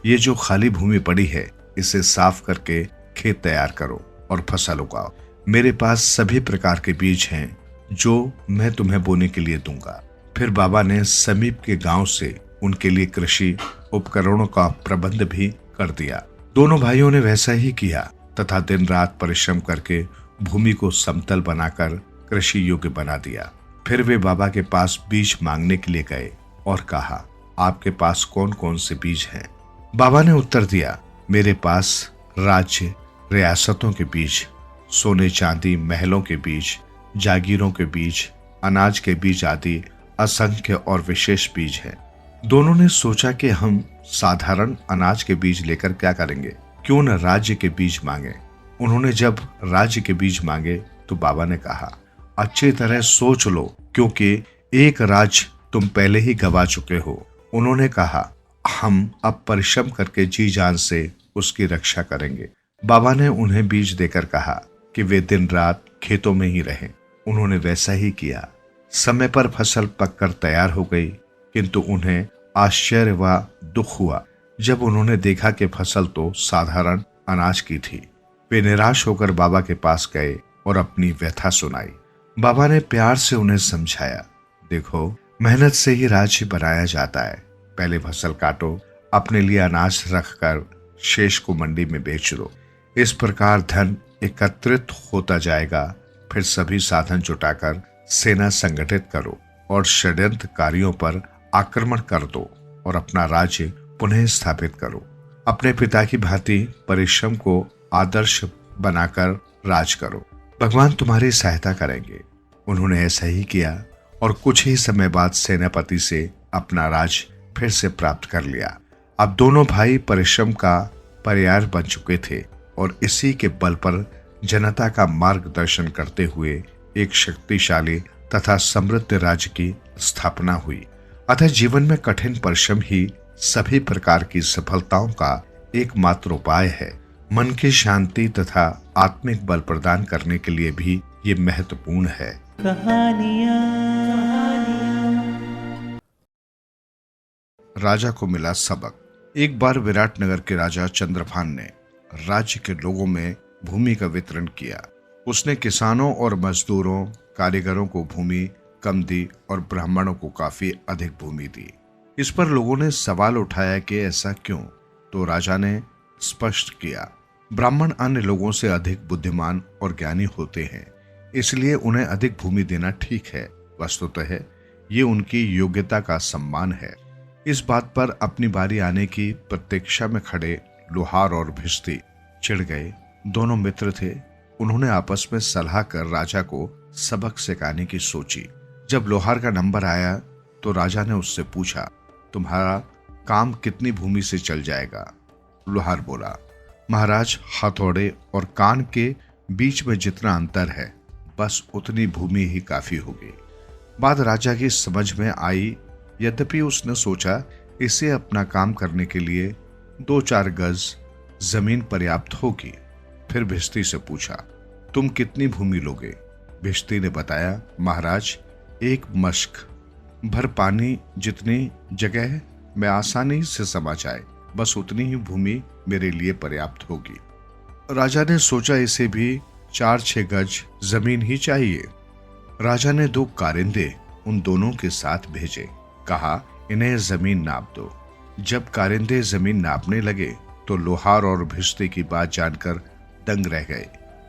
ये जो खाली भूमि पड़ी है इसे साफ करके खेत तैयार करो और फसल उगाओ। मेरे पास सभी प्रकार के बीज हैं जो मैं तुम्हें बोने के लिए दूंगा। फिर बाबा ने समीप के गांव से उनके लिए कृषि उपकरणों का प्रबंध भी कर दिया। दोनों भाइयों ने वैसा ही किया तथा दिन रात परिश्रम करके भूमि को समतल बनाकर कृषि योग्य बना दिया। फिर वे बाबा के पास बीज मांगने के लिए गए और कहा, आपके पास कौन कौन से बीज हैं? बाबा ने उत्तर दिया, मेरे पास राज्य रियासतों के बीज, सोने चांदी महलों के बीज, जागीरों के बीज, अनाज के बीज आदि असंख्य और विशेष बीज हैं। दोनों ने सोचा कि हम साधारण अनाज के बीज लेकर क्या करेंगे, क्यों न राज्य के बीज मांगे। उन्होंने जब राज्य के बीज मांगे तो बाबा ने कहा, अच्छी तरह सोच लो, क्योंकि एक राज्य तुम पहले ही गवा चुके हो। उन्होंने कहा, हम अब परिश्रम करके जी जान से उसकी रक्षा करेंगे। बाबा ने उन्हें बीज देकर कहा कि वे दिन रात खेतों में ही रहें। उन्होंने वैसा ही किया। समय पर फसल पककर तैयार हो गई, किंतु उन्हें आश्चर्य व दुख हुआ जब उन्होंने देखा कि फसल तो साधारण अनाज की थी। वे निराश होकर बाबा के पास गए और अपनी व्यथा सुनाई। बाबा ने प्यार से उन्हें समझाया, देखो, मेहनत से ही राज्य बनाया जाता है। पहले फसल काटो, अपने लिए अनाज रखकर शेष को मंडी में बेच दो। इस प्रकार धन एकत्रित होता जाएगा। फिर सभी साधन जुटाकर सेना संगठित करो और षड्यंत्रकारियों पर आक्रमण कर दो और अपना राज्य पुनः स्थापित करो। अपने पिता की भांति परिश्रम को आदर्श बनाकर राज करो। भगवान तुम्हारी सहायता करेंगे। उन्होंने ऐसा ही किया और कुछ ही समय बाद सेनापति से अपना राज फिर से प्राप्त कर लिया। अब दोनों भाई परिश्रम का पर्याय बन चुके थे और इसी के बल पर जनता का मार्गदर्शन करते हुए एक शक्तिशाली तथा समृद्ध राज्य की स्थापना हुई। अतः जीवन में कठिन परिश्रम ही सभी प्रकार की सफलताओं का एकमात्र उपाय है। मन की शांति तथा आत्मिक बल प्रदान करने के लिए भी ये महत्वपूर्ण है। राजा को मिला सबक। एक बार विराटनगर के राजा चंद्रभान ने राज्य के लोगों में भूमि का वितरण किया। उसने किसानों और मजदूरों, कारीगरों को भूमि कम दी और ब्राह्मणों को काफी अधिक भूमि दी। इस पर लोगों ने सवाल उठाया कि ऐसा क्यों? तो राजा ने स्पष्ट किया, ब्राह्मण अन्य लोगों से अधिक बुद्धिमान और ज्ञानी होते हैं, इसलिए उन्हें अधिक भूमि देना ठीक है। वस्तुतः ये उनकी योग्यता का सम्मान है। इस बात पर अपनी बारी आने की प्रतीक्षा में खड़े लोहार और भिश्ती चिढ़ गए। दोनों मित्र थे। उन्होंने आपस में सलाह कर राजा को सबक सिखाने की सोची। जब लोहार का नंबर आया तो राजा ने उससे पूछा, तुम्हारा काम कितनी भूमि से चल जाएगा? लोहार बोला, महाराज, हथौड़े और कान के बीच में जितना अंतर है बस उतनी भूमि ही काफी होगी। बात राजा की समझ में आई। यद्यपि उसने सोचा इसे अपना काम करने के लिए 2-4 गज जमीन पर्याप्त होगी। फिर भिश्ती से पूछा, तुम कितनी भूमि लोगे? भिश्ती ने बताया, महाराज, 1 मश्क भर पानी जितनी जगह में आसानी से समा जाए बस उतनी ही भूमि मेरे लिए पर्याप्त होगी। राजा ने सोचा इसे भी 4-6 गज जमीन ही चाहिए। राजा ने 2 कारिंदे उन दोनों के साथ भेजे। कहा, इन्हें जमीन नाप दो। जब कारिंदे जमीन नापने लगे तो लोहार और भिश्ती की बात जानकर दंग रह गए।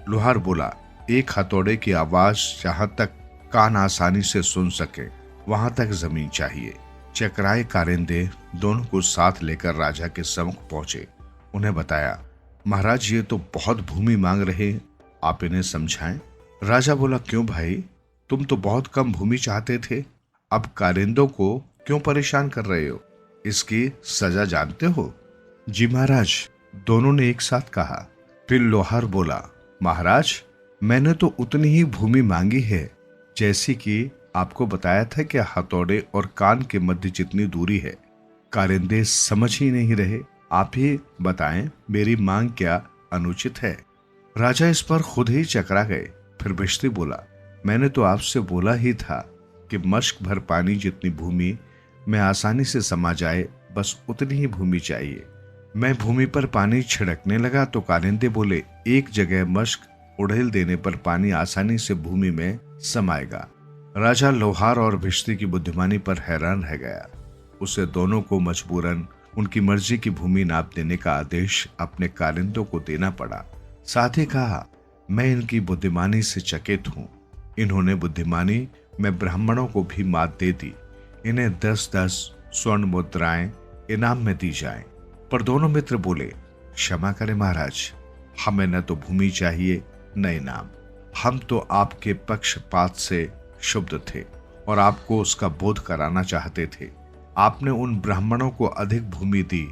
लोहार बोला, एक हथौड़े की आवाज जहां तक कान आसानी से सुन सके वहां तक जमीन चाहिए। चकराए कारिंदे दोनों को साथ लेकर राजा के सम्मुख पहुंचे। उन्हें बताया, महाराज, ये तो बहुत भूमि मांग रहे हैं, आप इन्हें समझाएं। राजा बोला, क्यों भाई, तुम तो बहुत कम भूमि चाहते थे, अब कारिंदों को क्यों परेशान कर रहे हो? इसकी सजा जानते हो? जी महाराज, दोनों ने एक साथ कहा। फिर लोहार बोला, महाराज, मैंने तो उतनी ही भूमि मांगी है जैसी कि आपको बताया था कि हथौड़े और कान के मध्य जितनी दूरी है। कारिंदे समझ ही नहीं रहे। आप ही बताएं, मेरी मांग क्या अनुचित है? राजा इस पर खुद ही चकरा गए। फिर भिश्ती बोला, मैंने तो आपसे बोला ही था कि मश्क भर पानी जितनी भूमि में आसानी से समा जाए बस उतनी ही भूमि चाहिए। मैं भूमि पर पानी छिड़कने लगा तो कारिंदे बोले, एक जगह मश्क उड़ेल देने पर पानी आसानी से भूमि में समाएगा। राजा लोहार और भिश्ती की बुद्धिमानी पर हैरान रह गया। उसे दोनों को मजबूरन उनकी मर्जी की भूमि नाप देने का आदेश अपने कारिंदों को देना पड़ा। साथ ही कहा, मैं इनकी बुद्धिमानी से चकित हूं। इन्होंने बुद्धिमानी में ब्राह्मणों को भी मात दे दी। इन्हें 10-10 स्वर्ण मुद्राएं इनाम में दी जाएं। पर दोनों मित्र बोले, क्षमा करें महाराज, हमें न तो भूमि चाहिए न इनाम। हम तो आपके पक्षपात से क्षुब्ध थे और आपको उसका बोध कराना चाहते थे। आपने उन ब्राह्मणों को अधिक भूमि दी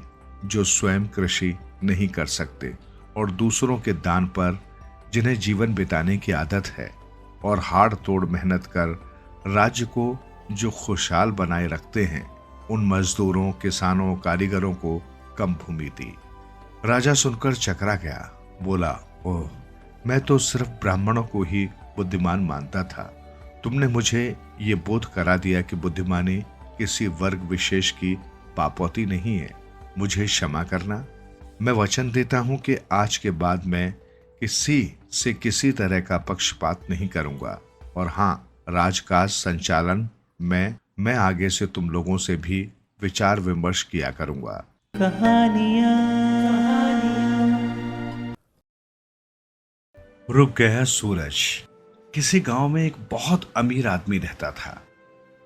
जो स्वयं कृषि नहीं कर सकते और दूसरों के दान पर जिन्हें जीवन बिताने की आदत है और हाड़ तोड़ मेहनत कर राज्य को जो खुशहाल बनाए रखते हैं, उन मजदूरों, किसानों, कारीगरों को कम भूमि दी। राजा सुनकर चकरा गया। बोला, ओह, मैं तो सिर्फ ब्राह्मणों को ही बुद्धिमान मानता था। तुमने मुझे ये बोध करा दिया कि बुद्धिमानी किसी वर्ग विशेष की पापौती नहीं है। मुझे क्षमा करना। मैं वचन देता हूं कि आज के बाद मैं किसी से किसी तरह का पक्षपात नहीं करूंगा और हाँ, राजकाज संचालन मैं आगे से तुम लोगों से भी विचार विमर्श किया करूंगा। रुक गया सूरज। किसी गांव में एक बहुत अमीर आदमी रहता था।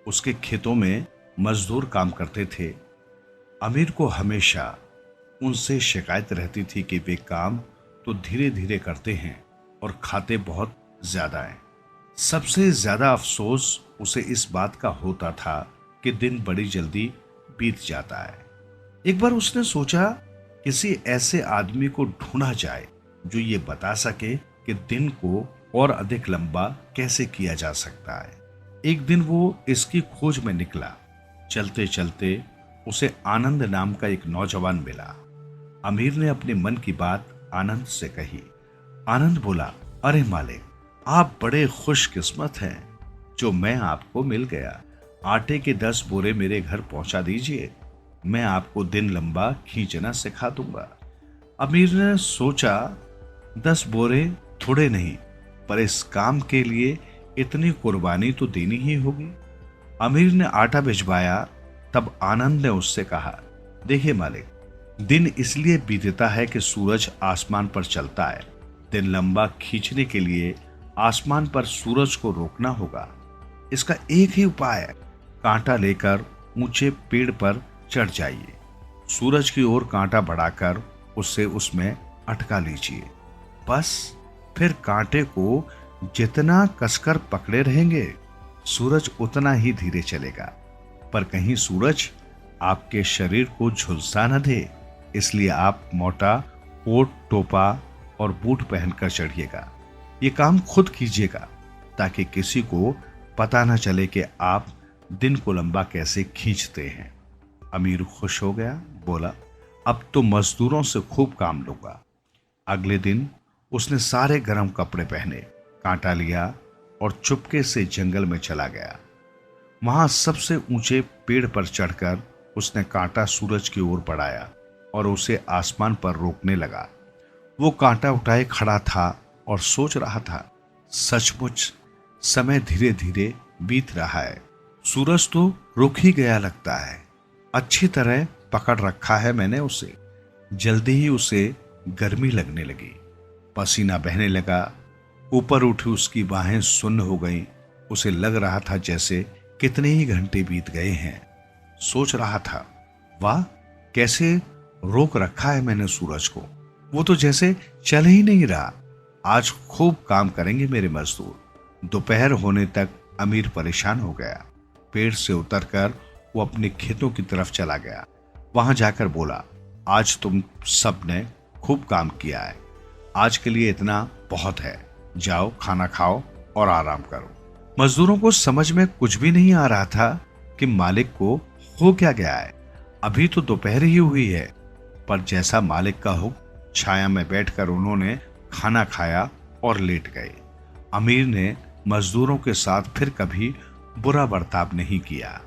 उसके खेतों में मजदूर काम करते थे। अमीर को हमेशा उनसे शिकायत रहती थी कि वे काम तो धीरे धीरे करते हैं और खाते बहुत ज्यादा हैं। सबसे ज्यादा अफसोस उसे इस बात का होता था कि दिन बड़ी जल्दी बीत जाता है। एक बार उसने सोचा किसी ऐसे आदमी को ढूंढा जाए जो ये बता सके कि दिन को और अधिक लंबा कैसे किया जा सकता है। एक दिन वो इसकी खोज में निकला। चलते चलते उसे आनंद नाम का एक नौजवान मिला। अमीर ने अपने मन की बात आनंद से कही। आनंद बोला, अरे मालिक, आप बड़े खुशकिस्मत हैं जो मैं आपको मिल गया। आटे के 10 बोरे मेरे घर पहुंचा दीजिए। मैं आपको दिन लंबा खींचना सिखा दूंगा। अमीर ने सोचा 10 बोरे थोड़े नहीं, पर इस काम के लिए इतनी कुर्बानी तो देनी ही होगी। अमीर ने आटा भिजवाया। तब आनंद ने उससे कहा, देखिए मालिक, दिन इसलिए बीतता है कि सूरज आसमान पर चलता है। दिन लंबा खींचने के लिए आसमान पर सूरज को रोकना होगा। इसका एक ही उपाय है, कांटा लेकर ऊंचे पेड़ पर चढ़ जाइए। सूरज की ओर कांटा बढ़ाकर उसे उसमें अटका लीजिए। बस फिर कांटे को जितना कसकर पकड़े रहेंगे, सूरज उतना ही धीरे चलेगा। पर कहीं सूरज आपके शरीर को झुलसा न दे, इसलिए आप मोटा कोट, टोपा और बूट पहनकर चढ़िएगा। ये काम खुद कीजिएगा ताकि किसी को पता न चले कि आप दिन को लंबा कैसे खींचते हैं। अमीर खुश हो गया, बोला, अब तो मजदूरों से खूब काम लूंगा। अगले दिन उसने सारे गर्म कपड़े पहने, कांटा लिया और चुपके से जंगल में चला गया। वहां सबसे ऊंचे पेड़ पर चढ़कर उसने कांटा सूरज की ओर बढ़ाया और उसे आसमान पर रोकने लगा। वो कांटा उठाए खड़ा था और सोच रहा था, सचमुच समय धीरे धीरे बीत रहा है। सूरज तो रुक ही गया लगता है। अच्छी तरह पकड़ रखा है मैंने उसे। जल्दी ही उसे गर्मी लगने लगी, पसीना बहने लगा। ऊपर उठी उसकी बाहें सुन्न हो गईं। उसे लग रहा था जैसे कितने ही घंटे बीत गए हैं। सोच रहा था, वाह, कैसे रोक रखा है मैंने सूरज को। वो तो जैसे चल ही नहीं रहा। आज खूब काम करेंगे मेरे मजदूर। दोपहर होने तक अमीर परेशान हो गया। पेड़ से उतरकर वो अपने खेतों की तरफ चला गया। वहां जाकर बोला, आज तुम सब ने खूब काम किया है। आज के लिए इतना बहुत है। जाओ, खाना खाओ और आराम करो। मजदूरों को समझ में कुछ भी नहीं आ रहा था कि मालिक को हो क्या गया है। अभी तो दोपहर ही हुई है। पर जैसा मालिक का हुक्म, छाया में बैठकर उन्होंने खाना खाया और लेट गए। अमीर ने मजदूरों के साथ फिर कभी बुरा बर्ताव नहीं किया।